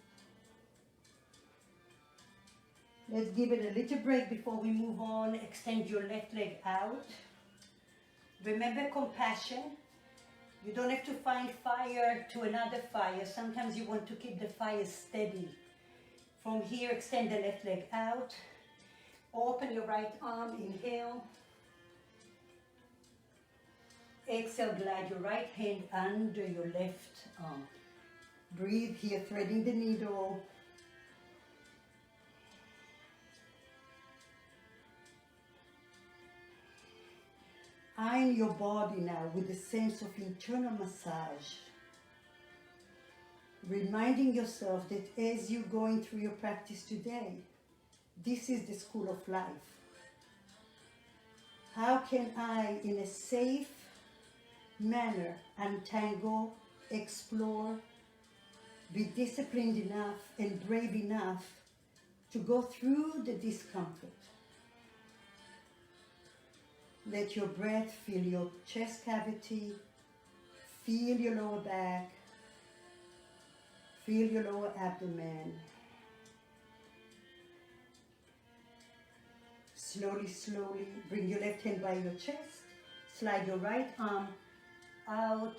Let's give it a little break before we move on. Extend your left leg out. Remember compassion. You don't have to find fire to another fire. Sometimes you want to keep the fire steady. From here, extend the left leg out. Open your right arm, inhale. Exhale, glide your right hand under your left arm. Breathe here, threading the needle. Iron your body now with a sense of internal massage. Reminding yourself that as you're going through your practice today, this is the school of life. How can I, in a safe manner, untangle, explore, be disciplined enough and brave enough to go through the discomfort? Let your breath fill your chest cavity, feel your lower back, feel your lower abdomen. Slowly, slowly, bring your left hand by your chest, slide your right arm out,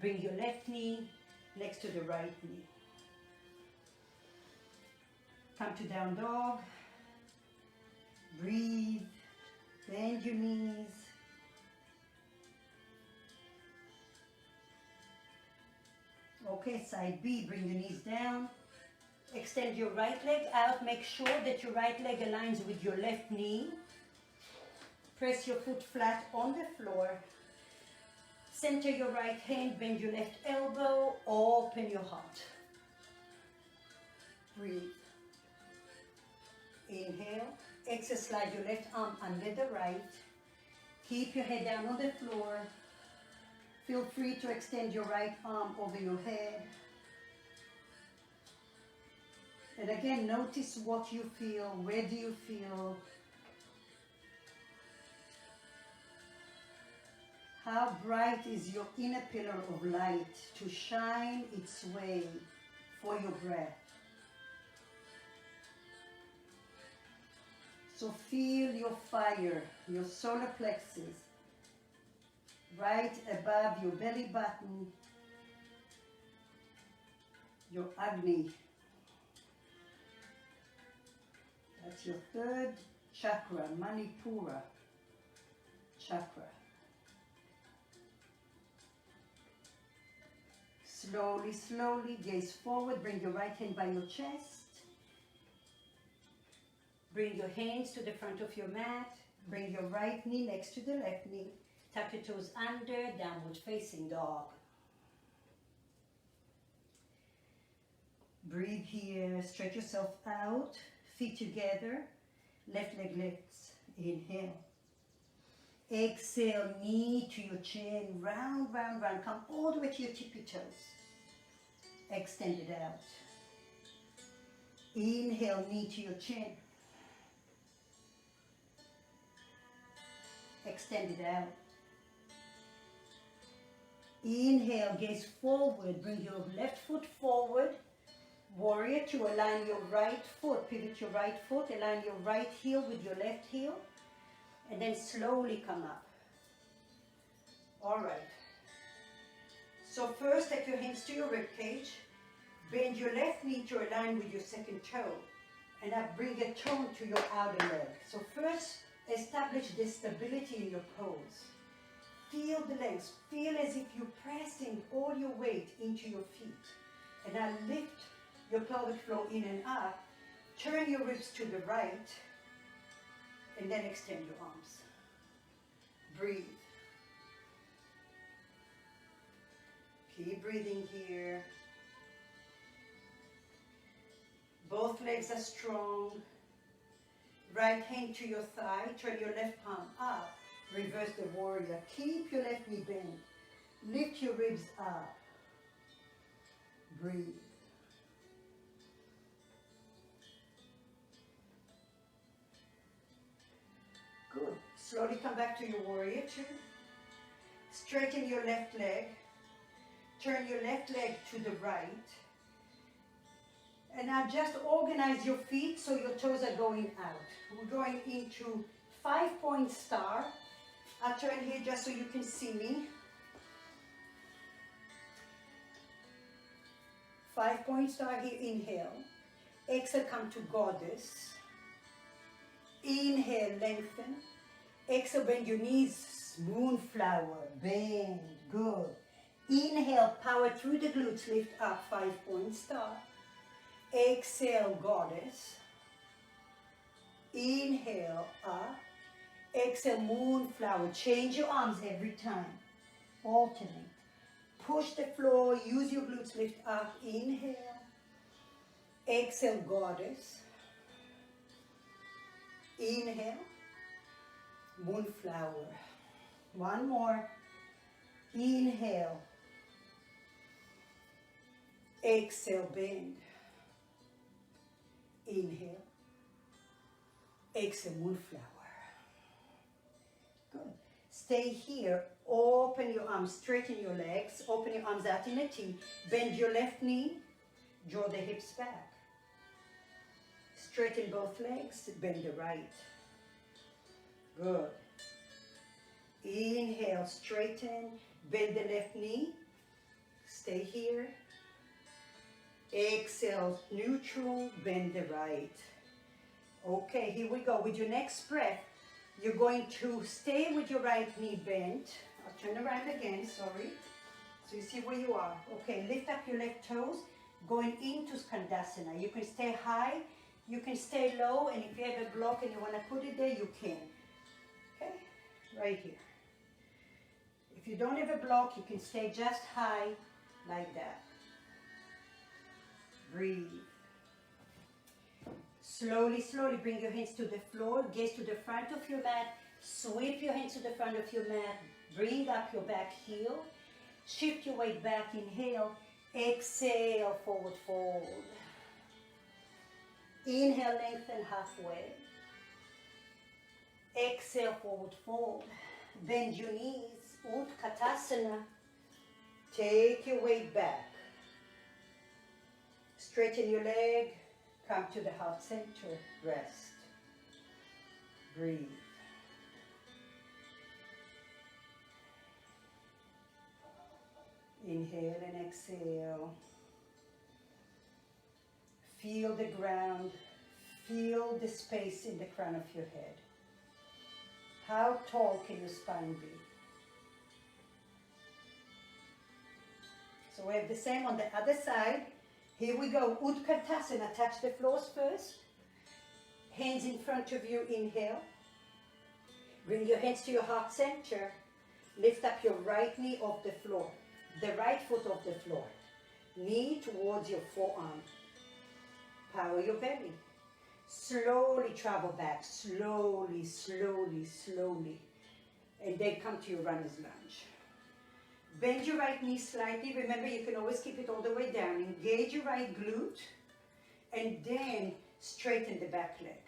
bring your left knee next to the right knee. Come to down dog, breathe. Bend your knees. Okay, side B, bring your knees down. Extend your right leg out. Make sure that your right leg aligns with your left knee. Press your foot flat on the floor. Center your right hand, bend your left elbow, open your heart. Breathe. Inhale. Exhale, slide your left arm under the right. Keep your head down on the floor. Feel free to extend your right arm over your head. And again, notice what you feel. Where do you feel? How bright is your inner pillar of light to shine its way for your breath? So feel your fire, your solar plexus, right above your belly button, your Agni. That's your third chakra, Manipura chakra. Slowly, slowly, gaze forward, bring your right hand by your chest. Bring your hands to the front of your mat. Bring your right knee next to the left knee. Tuck your toes under, downward facing dog. Breathe here, stretch yourself out, feet together, left leg lifts. Inhale. Exhale, knee to your chin, round, round, round. Come all the way to your tippy toes. Extend it out. Inhale, knee to your chin. Extend it out. Inhale, gaze forward, bring your left foot forward. Warrior two, align your right foot, pivot your right foot, align your right heel with your left heel, and then slowly come up. All right. So first, take your hands to your rib cage, bend your left knee to align with your second toe, and now bring your toe to your outer leg. So first, establish the stability in your pose. Feel the legs. Feel as if you're pressing all your weight into your feet. And now lift your pelvic floor in and up. Turn your ribs to the right. And then extend your arms. Breathe. Keep breathing here. Both legs are strong. Right hand to your thigh, turn your left palm up, reverse the warrior. Keep your left knee bent. Lift your ribs up. Breathe. Good. Slowly come back to your warrior two. Straighten your left leg. Turn your left leg to the right. And now just organize your feet so your toes are going out. We're going into 5-point star. I'll turn here just so you can see me. 5-point star here, inhale. Exhale, come to goddess. Inhale, lengthen. Exhale, bend your knees, moonflower, bend, good. Inhale, power through the glutes, lift up, 5-point star. Exhale, goddess. Inhale, up. Exhale, moonflower. Change your arms every time. Alternate. Push the floor, use your glutes, lift up. Inhale. Exhale, goddess. Inhale. Moonflower. One more. Inhale. Exhale, bend. Inhale. Exhale, moonflower. Good. Stay here. Open your arms, straighten your legs. Open your arms out in a T. Bend your left knee. Draw the hips back. Straighten both legs. Bend the right. Good. Inhale, straighten. Bend the left knee. Stay here. Exhale, neutral, bend the right. Okay, here we go. With your next breath, you're going to stay with your right knee bent. I'll turn around again, sorry. So you see where you are. Okay, lift up your left toes, going into Skandasana. You can stay high, you can stay low, and if you have a block and you want to put it there, you can. Okay, right here. If you don't have a block, you can stay just high like that. Breathe. Slowly, slowly bring your hands to the floor, gaze to the front of your mat, sweep your hands to the front of your mat, bring up your back heel, shift your weight back, inhale, exhale, forward fold. Inhale, lengthen halfway. Exhale, forward fold. Bend your knees, Utkatasana. Take your weight back. Straighten your leg. Come to the heart center, rest. Breathe. Inhale and exhale. Feel the ground. Feel the space in the crown of your head. How tall can your spine be? So we have the same on the other side. Here we go, Utkatasana, touch the floors first. Hands in front of you, inhale. Bring your hands to your heart center. Lift up your right knee off the floor, the right foot off the floor. Knee towards your forearm. Power your belly. Slowly travel back, slowly, slowly, slowly. And then come to your runner's lunge. Bend your right knee slightly. Remember, you can always keep it all the way down. Engage your right glute. And then straighten the back leg.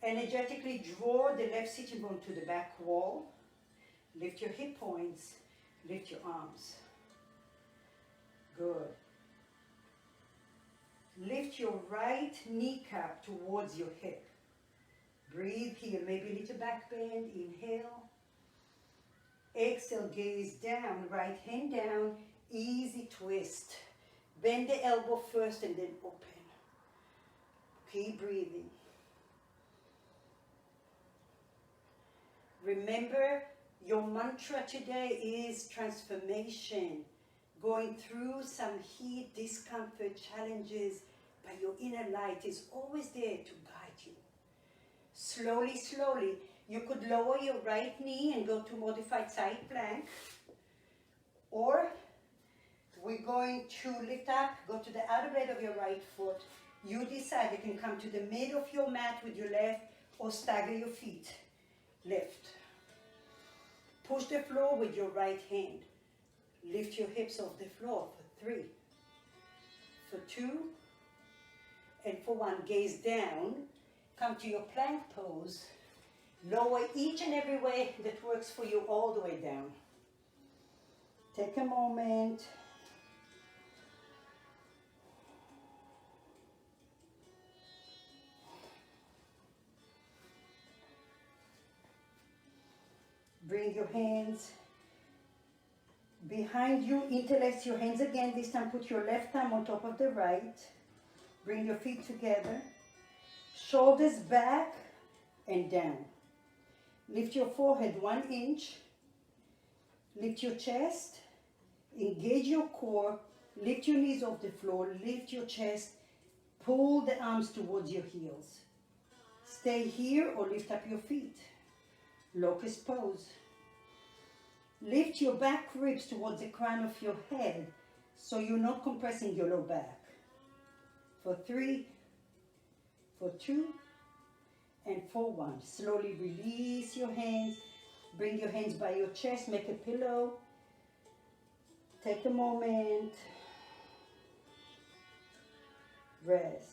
Energetically draw the left sitting bone to the back wall. Lift your hip points. Lift your arms. Good. Lift your right kneecap towards your hip. Breathe here. Maybe a little back bend. Inhale. Exhale, gaze down, right hand down, easy twist. Bend the elbow first and then open. Keep breathing. Remember, your mantra today is transformation. Going through some heat, discomfort, challenges, but your inner light is always there to guide you. Slowly, slowly. You could lower your right knee and go to modified side plank. Or we're going to lift up, go to the outer blade of your right foot. You decide. You can come to the middle of your mat with your left or stagger your feet. Lift. Push the floor with your right hand. Lift your hips off the floor for 3, for 2, and for 1. Gaze down. Come to your plank pose. Lower each and every way that works for you all the way down. Take a moment. Bring your hands behind you. Interlace your hands again. This time put your left thumb on top of the right. Bring your feet together. Shoulders back and down. Lift your forehead 1 inch. Lift your chest. Engage your core. Lift your knees off the floor. Lift your chest. Pull the arms towards your heels. Stay here or lift up your feet. Locust pose. Lift your back ribs towards the crown of your head so you're not compressing your low back. For 3, for 2, and for 1. Slowly release your hands. Bring your hands by your chest. Make a pillow. Take a moment. Rest.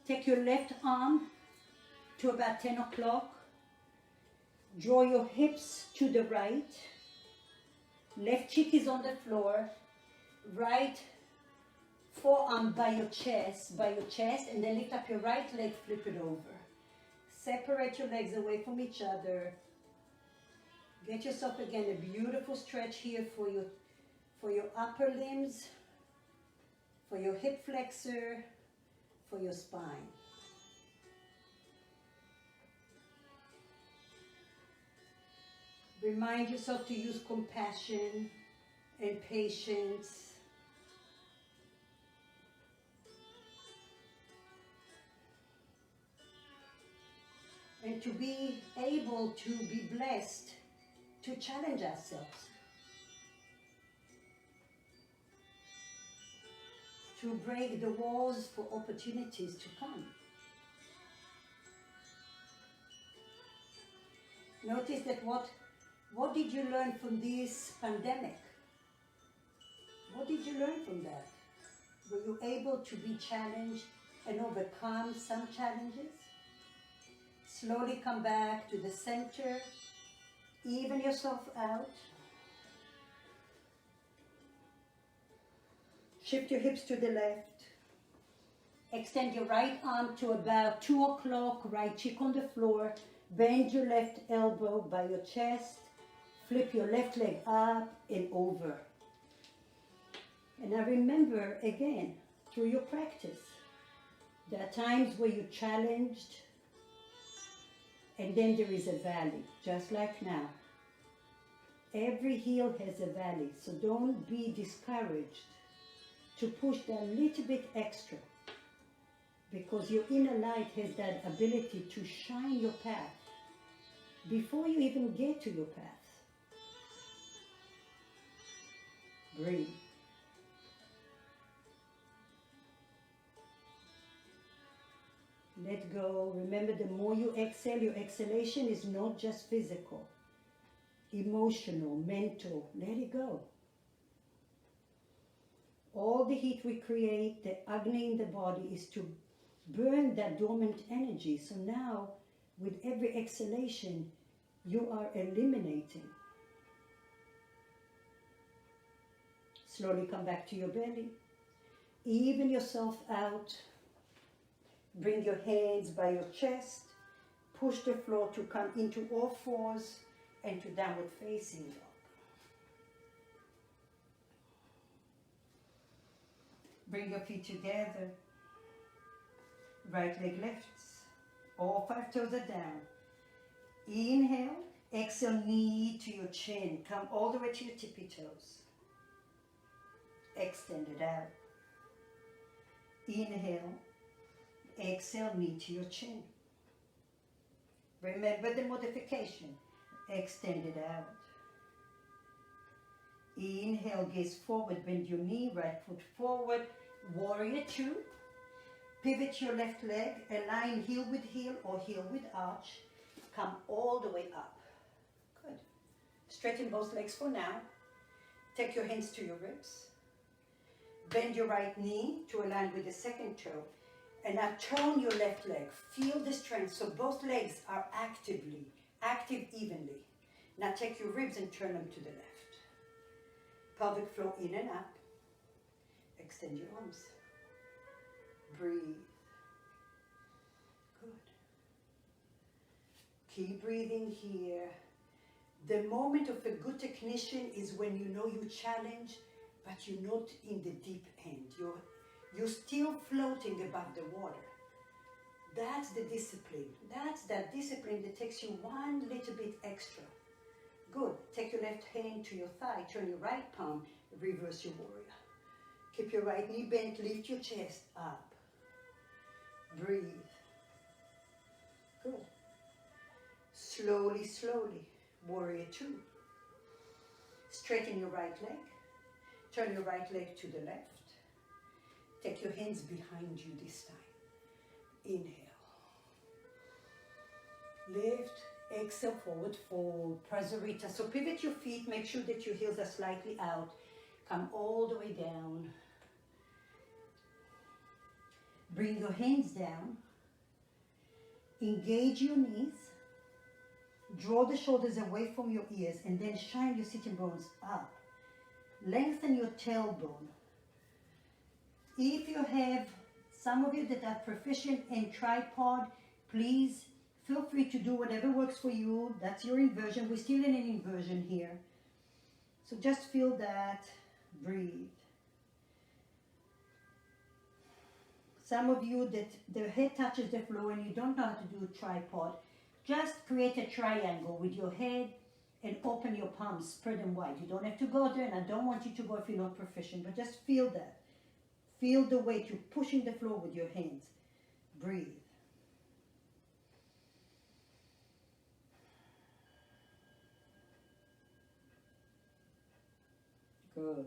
Take your left arm to about 10 o'clock. Draw your hips to the right. Left cheek is on the floor. Right forearm by your chest, and then lift up your right leg, flip it over. Separate your legs away from each other. Get yourself again a beautiful stretch here for your upper limbs, for your hip flexor, for for your spine. Remind yourself to use compassion and patience. And to be able to be blessed to challenge ourselves. To break the walls for opportunities to come. Notice that what did you learn from this pandemic? What did you learn from that? Were you able to be challenged and overcome some challenges? Slowly come back to the center. Even yourself out. Shift your hips to the left. Extend your right arm to about 2 o'clock, right cheek on the floor. Bend your left elbow by your chest. Flip your left leg up and over. And now remember, again, through your practice, there are times where you're challenged, and then there is a valley, just like now. Every hill has a valley, so don't be discouraged to push that little bit extra, because your inner light has that ability to shine your path before you even get to your path. Breathe. Let go. Remember, the more you exhale, your exhalation is not just physical, emotional, mental. Let it go. All the heat we create, the Agni in the body, is to burn that dormant energy. So now, with every exhalation, you are eliminating. Slowly come back to your belly. Even yourself out. Bring your hands by your chest. Push the floor to come into all fours and to downward facing dog. Bring your feet together. Right leg lifts. All 5 toes are down. Inhale. Exhale, knee to your chin. Come all the way to your tippy toes. Extend it out. Inhale. Exhale, knee to your chin. Remember the modification. Extend it out. Inhale, gaze forward, bend your knee, right foot forward. Warrior 2. Pivot your left leg, align heel with heel or heel with arch. Come all the way up. Good. Straighten both legs for now. Take your hands to your ribs. Bend your right knee to align with the second toe. And now turn your left leg. Feel the strength so both legs are active evenly. Now take your ribs and turn them to the left. Pelvic flow in and up. Extend your arms. Breathe. Good. Keep breathing here. The moment of a good technician is when you know you challenge, but you're not in the deep end. You're still floating above the water. That's the discipline. That's that discipline that takes you one little bit extra. Good. Take your left hand to your thigh. Turn your right palm. Reverse your warrior. Keep your right knee bent. Lift your chest up. Breathe. Good. Slowly, slowly. Warrior 2. Straighten your right leg. Turn your right leg to the left. Take your hands behind you this time. Inhale. Lift. Exhale, forward fold. Prasarita. So pivot your feet. Make sure that your heels are slightly out. Come all the way down. Bring your hands down. Engage your knees. Draw the shoulders away from your ears and then shine your sitting bones up. Lengthen your tailbone. If you have, some of you that are proficient in tripod, please feel free to do whatever works for you. That's your inversion. We're still in an inversion here. So just feel that. Breathe. Some of you that the head touches the floor and you don't know how to do a tripod, just create a triangle with your head and open your palms, spread them wide. You don't have to go there, and I don't want you to go if you're not proficient, but just feel that. Feel the weight. You're pushing the floor with your hands. Breathe. Good.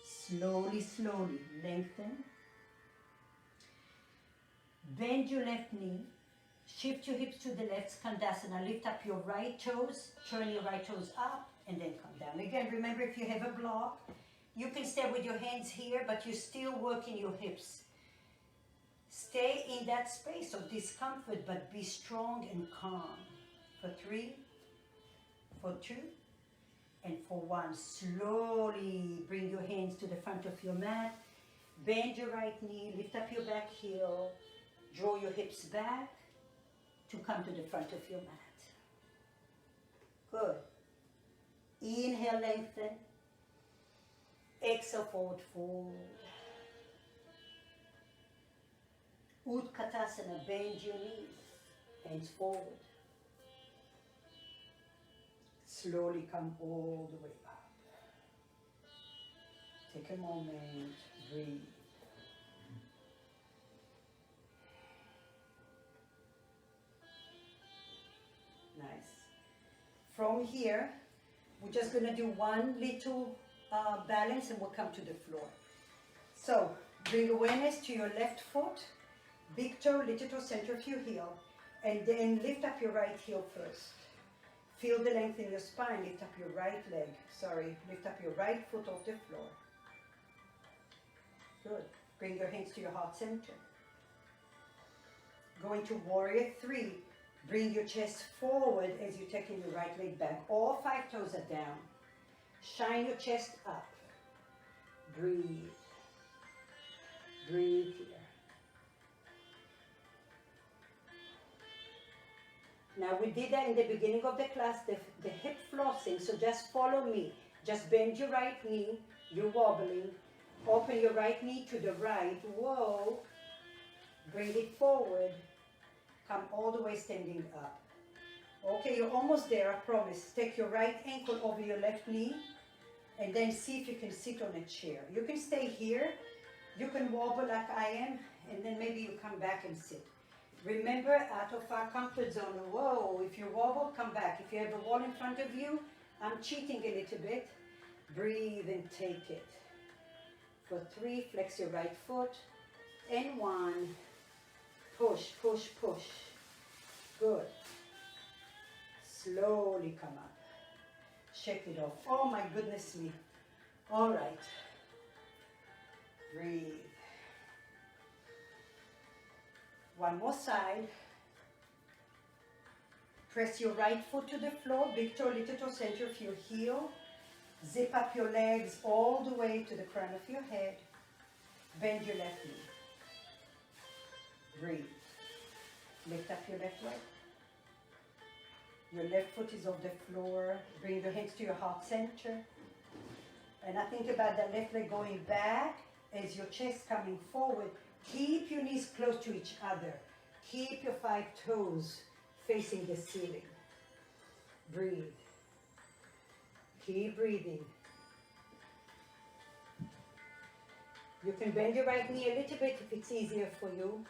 Slowly, slowly lengthen. Bend your left knee. Shift your hips to the left, Skandasana. Lift up your right toes, turn your right toes up, and then come down. Again, remember, if you have a block, you can stay with your hands here, but you're still working your hips. Stay in that space of discomfort, but be strong and calm. For 3, for 2, and for 1. Slowly bring your hands to the front of your mat. Bend your right knee, lift up your back heel, draw your hips back to come to the front of your mat. Good. Inhale, lengthen. Exhale, forward fold. Utkatasana, bend your knees, hands forward. Slowly come all the way up. Take a moment, breathe. Nice. From here, we're just going to do one little balance and we'll come to the floor. So, bring awareness to your left foot, big toe, little toe, center of your heel, and then lift up your right heel first. Feel the length in your spine, lift up your right leg. Lift up your right foot off the floor. Good. Bring your hands to your heart center. Going to warrior 3. Bring your chest forward as you're taking your right leg back. All 5 toes are down. Shine your chest up. Breathe. Breathe here. Now we did that in the beginning of the class, the hip flossing, so just follow me. Just bend your right knee, you're wobbling. Open your right knee to the right, whoa. Bring it forward. Come all the way standing up. Okay, you're almost there, I promise. Take your right ankle over your left knee and then see if you can sit on a chair. You can stay here, you can wobble like I am, and then maybe you come back and sit. Remember, out of our comfort zone, whoa, if you wobble, come back. If you have a wall in front of you, I'm cheating a little bit. Breathe and take it. For 3, flex your right foot. And 1, push, push, push. Good. Slowly come up. Shake it off. Oh my goodness me. All right. Breathe. One more side. Press your right foot to the floor, big toe, little toe, center of your heel. Zip up your legs all the way to the crown of your head. Bend your left knee. Breathe. Lift up your left leg. Your left foot is off the floor. Bring your hands to your heart center. And I think about that left leg going back as your chest coming forward. Keep your knees close to each other. Keep your 5 toes facing the ceiling. Breathe. Keep breathing. You can bend your right knee a little bit if it's easier for you.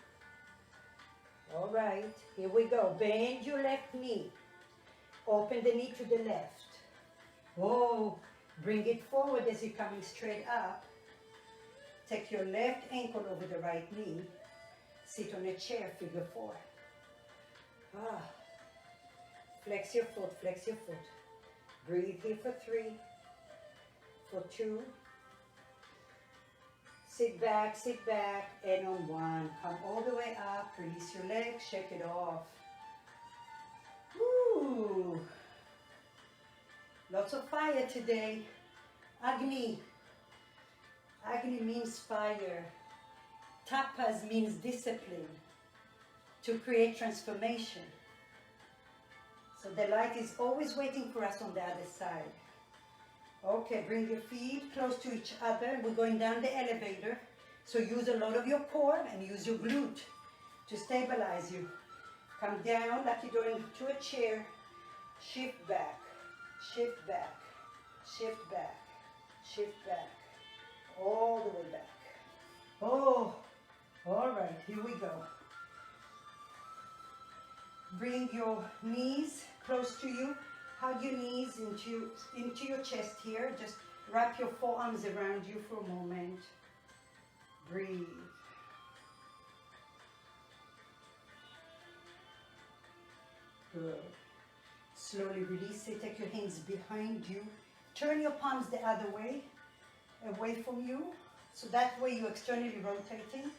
All right, here we go. Bend your left knee. Open the knee to the left. Whoa, bring it forward as you're coming straight up. Take your left ankle over the right knee. Sit on a chair, figure 4. Flex your foot, flex your foot. Breathe here for 3, for 2. Sit back, and on 1. Come all the way up, release your legs, shake it off. Woo! Lots of fire today. Agni. Agni means fire. Tapas means discipline. To create transformation. So the light is always waiting for us on the other side. Okay, bring your feet close to each other. We're going down the elevator. So use a lot of your core and use your glute to stabilize you. Come down like you're going to a chair. Shift back, shift back, shift back, shift back, all the way back. Oh, all right, here we go. Bring your knees close to you. Hug your knees into your chest here. Just wrap your forearms around you for a moment. Breathe. Good. Slowly release it. Take your hands behind you. Turn your palms the other way, away from you. So that way you're externally rotating.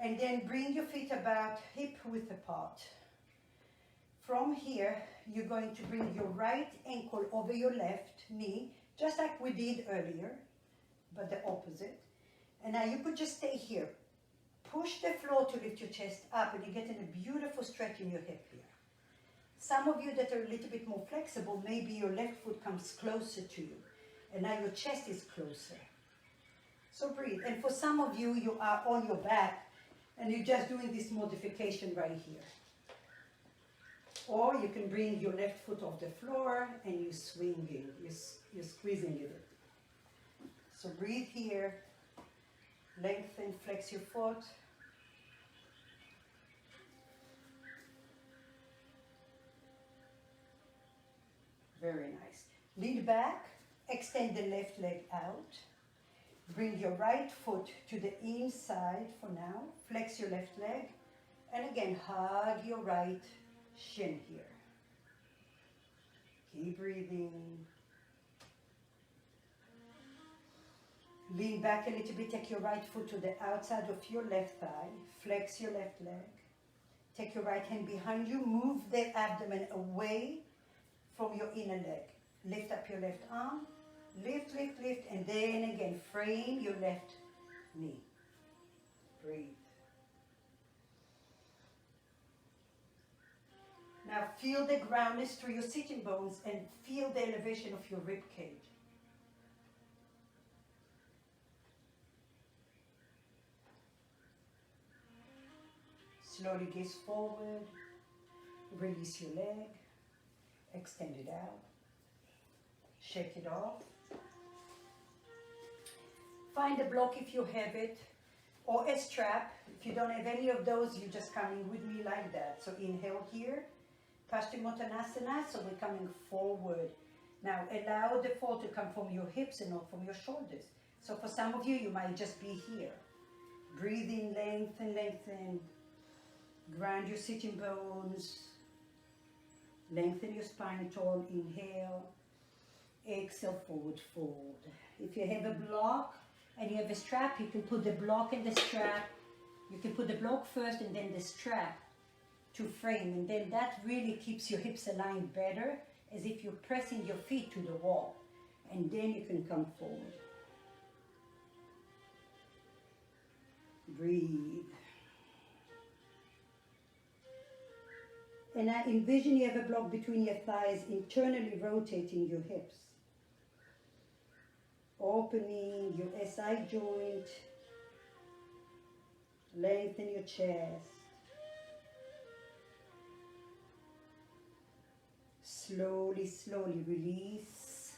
And then bring your feet about hip width apart. From here, you're going to bring your right ankle over your left knee, just like we did earlier, but the opposite. And now you could just stay here. Push the floor to lift your chest up, and you're getting a beautiful stretch in your hip here. Some of you that are a little bit more flexible, maybe your left foot comes closer to you, and now your chest is closer. So breathe. And for some of you, you are on your back, and you're just doing this modification right here. Or you can bring your left foot off the floor and you're swinging, you're squeezing it. So breathe here, lengthen, flex your foot. Very nice. Lean back, extend the left leg out. Bring your right foot to the inside for now. Flex your left leg. And again, hug your right shin here. Keep breathing. Lean back a little bit. Take your right foot to the outside of your left thigh. Flex your left leg. Take your right hand behind you. Move the abdomen away from your inner leg. Lift up your left arm. Lift, lift, lift. And then again, frame your left knee. Breathe. Now feel the groundness through your sitting bones and feel the elevation of your rib cage. Slowly gaze forward, release your leg, extend it out, shake it off. Find a block if you have it, or a strap. If you don't have any of those, you're just coming with me like that. So inhale here. Paschimottanasana, so we're coming forward. Now allow the fall to come from your hips and not from your shoulders. So for some of you, you might just be here. Breathe in, lengthen, lengthen. Ground your sitting bones. Lengthen your spine tall, inhale. Exhale, forward fold. If you have a block and you have a strap, you can put the block and the strap. You can put the block first and then the strap to frame, and then that really keeps your hips aligned better, as if you're pressing your feet to the wall, and then you can come forward. Breathe. And now envision you have a block between your thighs, internally rotating your hips. Opening your SI joint, lengthen your chest. Slowly, slowly release.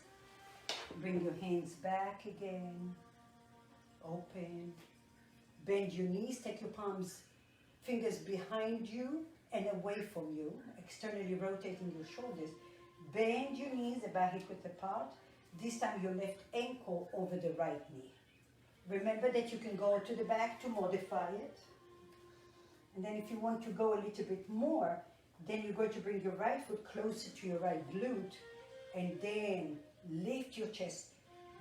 Bring your hands back again. Open. Bend your knees, take your palms, fingers behind you and away from you, externally rotating your shoulders. Bend your knees about hip width apart. This time your left ankle over the right knee. Remember that you can go to the back to modify it. And then if you want to go a little bit more, then you're going to bring your right foot closer to your right glute and then lift your chest.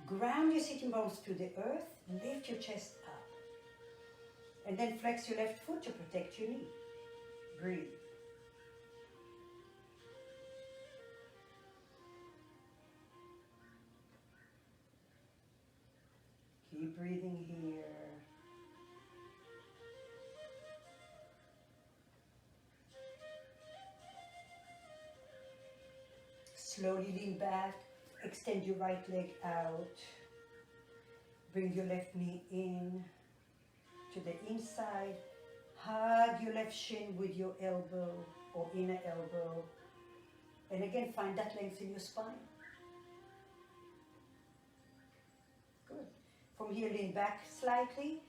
Ground your sitting bones to the earth, lift your chest up. And then flex your left foot to protect your knee. Breathe. Keep breathing here. Slowly lean back, extend your right leg out. Bring your left knee in. to the inside. Hug your left shin with your elbow or inner elbow. And again, find that length in your spine. Good. From here, lean back slightly.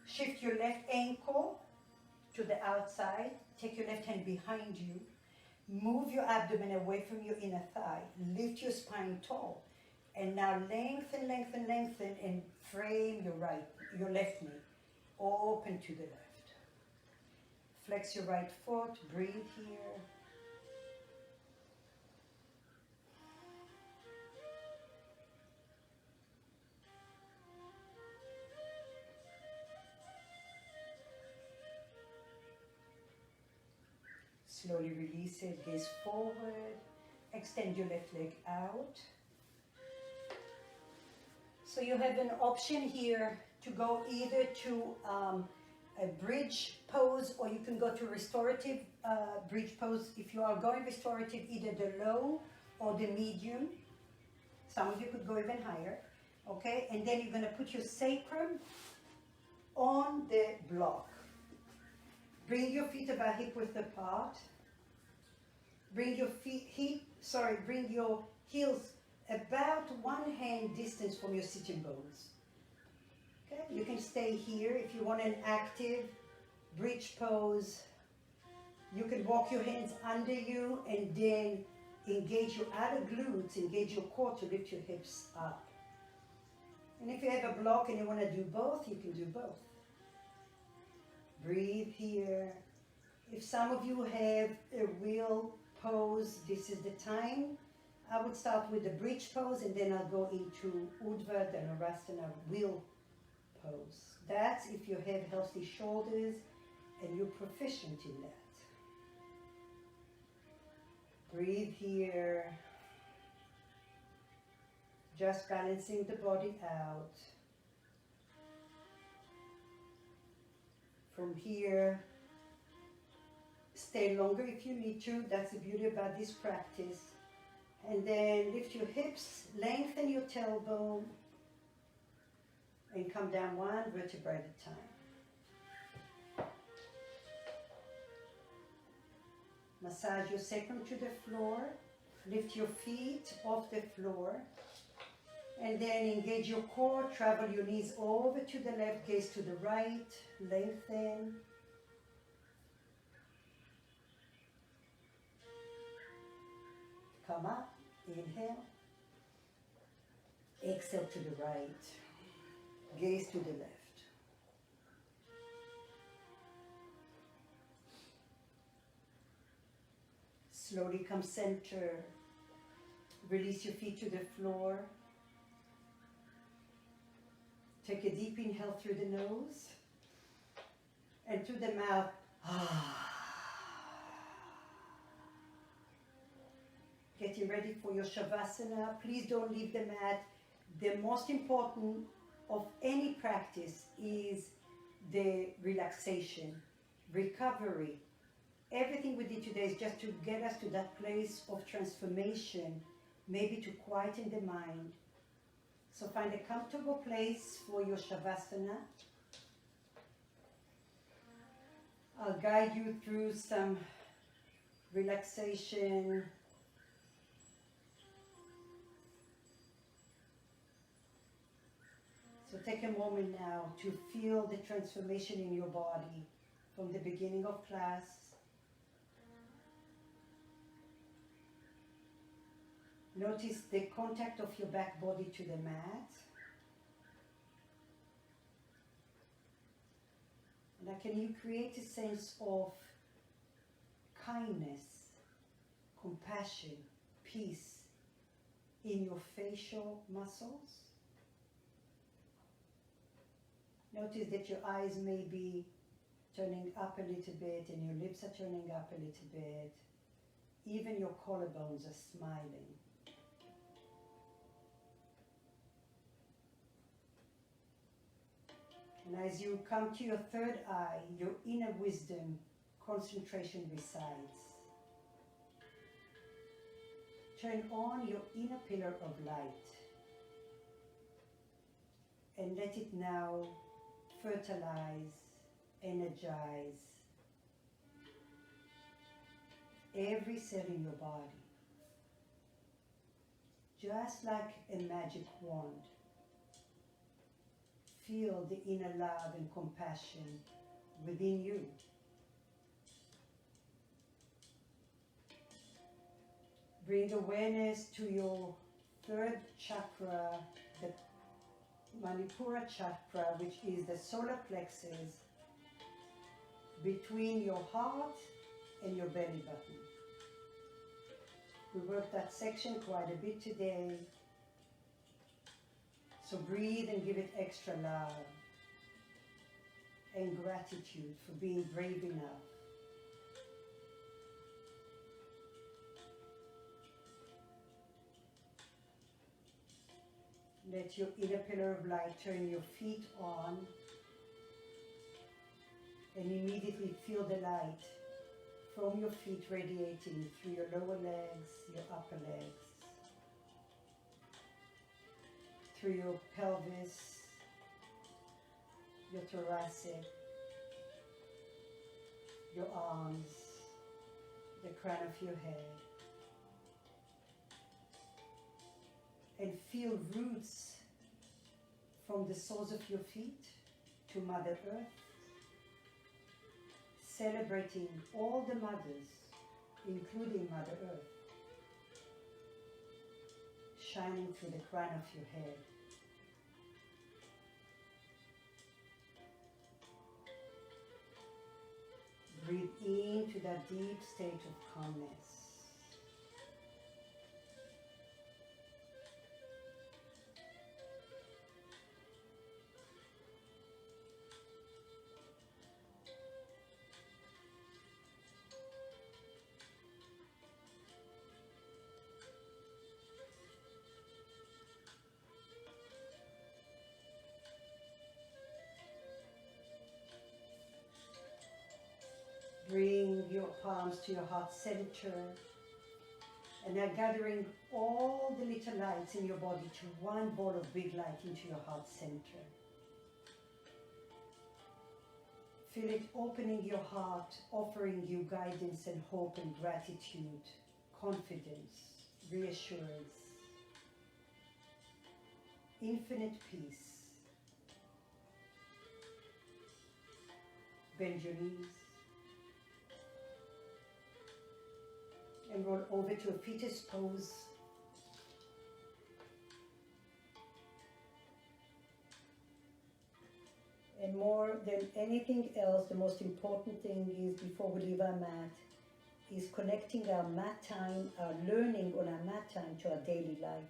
Shift your left ankle to the outside. Take your left hand behind you. Move your abdomen away from your inner thigh. Lift your spine tall. And now lengthen, lengthen, lengthen, and frame your left knee. Open to the left. Flex your right foot. Breathe here. Slowly release it, gaze forward, extend your left leg out. So you have an option here to go either to a bridge pose, or you can go to restorative bridge pose. If you are going restorative, either the low or the medium. Some of you could go even higher, okay? And then you're gonna put your sacrum on the block. Bring your feet about hip width apart. Bring your bring your heels about 1 hand distance from your sitting bones. Okay, you can stay here if you want an active bridge pose. You can walk your hands under you and then engage your outer glutes, engage your core to lift your hips up. And if you have a block and you want to do both, you can do both. Breathe here. If some of you have a wheel pose, this is the time. I would start with the bridge pose and then I'll go into Urdhva Dhanurasana wheel pose. That's if you have healthy shoulders and you're proficient in that. Breathe here. Just balancing the body out. From here, stay longer if you need to. That's the beauty about this practice. And then lift your hips, lengthen your tailbone, and come down 1 vertebra at a time. Massage your sacrum to the floor. Lift your feet off the floor. And then engage your core, travel your knees over to the left, gaze to the right, lengthen. Come up, inhale. Exhale to the right, gaze to the left. Slowly come center. Release your feet to the floor. Take a deep inhale through the nose and through the mouth. Getting ready for your Shavasana. Please don't leave the mat. The most important of any practice is the relaxation, recovery. Everything we did today is just to get us to that place of transformation, maybe to quieten the mind. So find a comfortable place for your Shavasana. I'll guide you through some relaxation. So take a moment now to feel the transformation in your body from the beginning of class. Notice the contact of your back body to the mat. Now can you create a sense of kindness, compassion, peace in your facial muscles? Notice that your eyes may be turning up a little bit and your lips are turning up a little bit. Even your collarbones are smiling. And as you come to your third eye, your inner wisdom concentration resides. Turn on your inner pillar of light and let it now fertilize, energize every cell in your body. Just like a magic wand. Feel the inner love and compassion within you. Bring awareness to your third chakra, the Manipura chakra, which is the solar plexus between your heart and your belly button. We worked that section quite a bit today. So breathe and give it extra love and gratitude for being brave enough. Let your inner pillar of light turn your feet on and immediately feel the light from your feet radiating through your lower legs, your upper legs, through your pelvis, your thoracic, your arms, the crown of your head. And feel roots from the soles of your feet to Mother Earth, celebrating all the mothers, including Mother Earth, shining through the crown of your head. Breathe into that deep state of calmness. Bring your palms to your heart center and now gathering all the little lights in your body to one ball of big light into your heart center. Feel it opening your heart, offering you guidance and hope and gratitude, confidence, reassurance, infinite peace. Bend your knees. And roll over to a fetus pose. And more than anything else, the most important thing is, before we leave our mat, is connecting our mat time, our learning on our mat time to our daily life.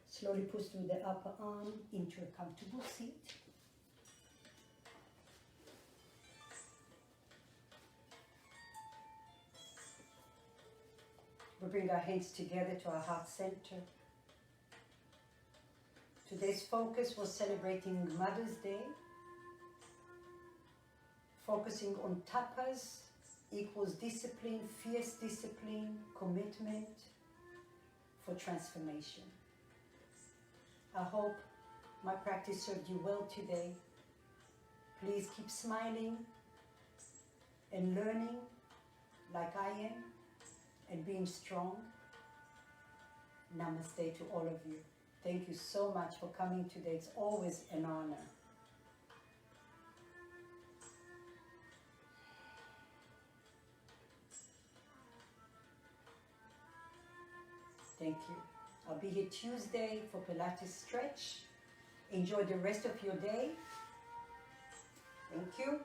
Slowly push through the upper arm into a comfortable seat. We bring our hands together to our heart center. Today's focus was celebrating Mother's Day, focusing on tapas equals discipline, fierce discipline, commitment for transformation. I hope my practice served you well today. Please keep smiling and learning like I am, and being strong. Namaste to all of you. Thank you so much for coming today. It's always an honor. Thank you. I'll be here Tuesday for Pilates stretch. Enjoy the rest of your day. Thank you.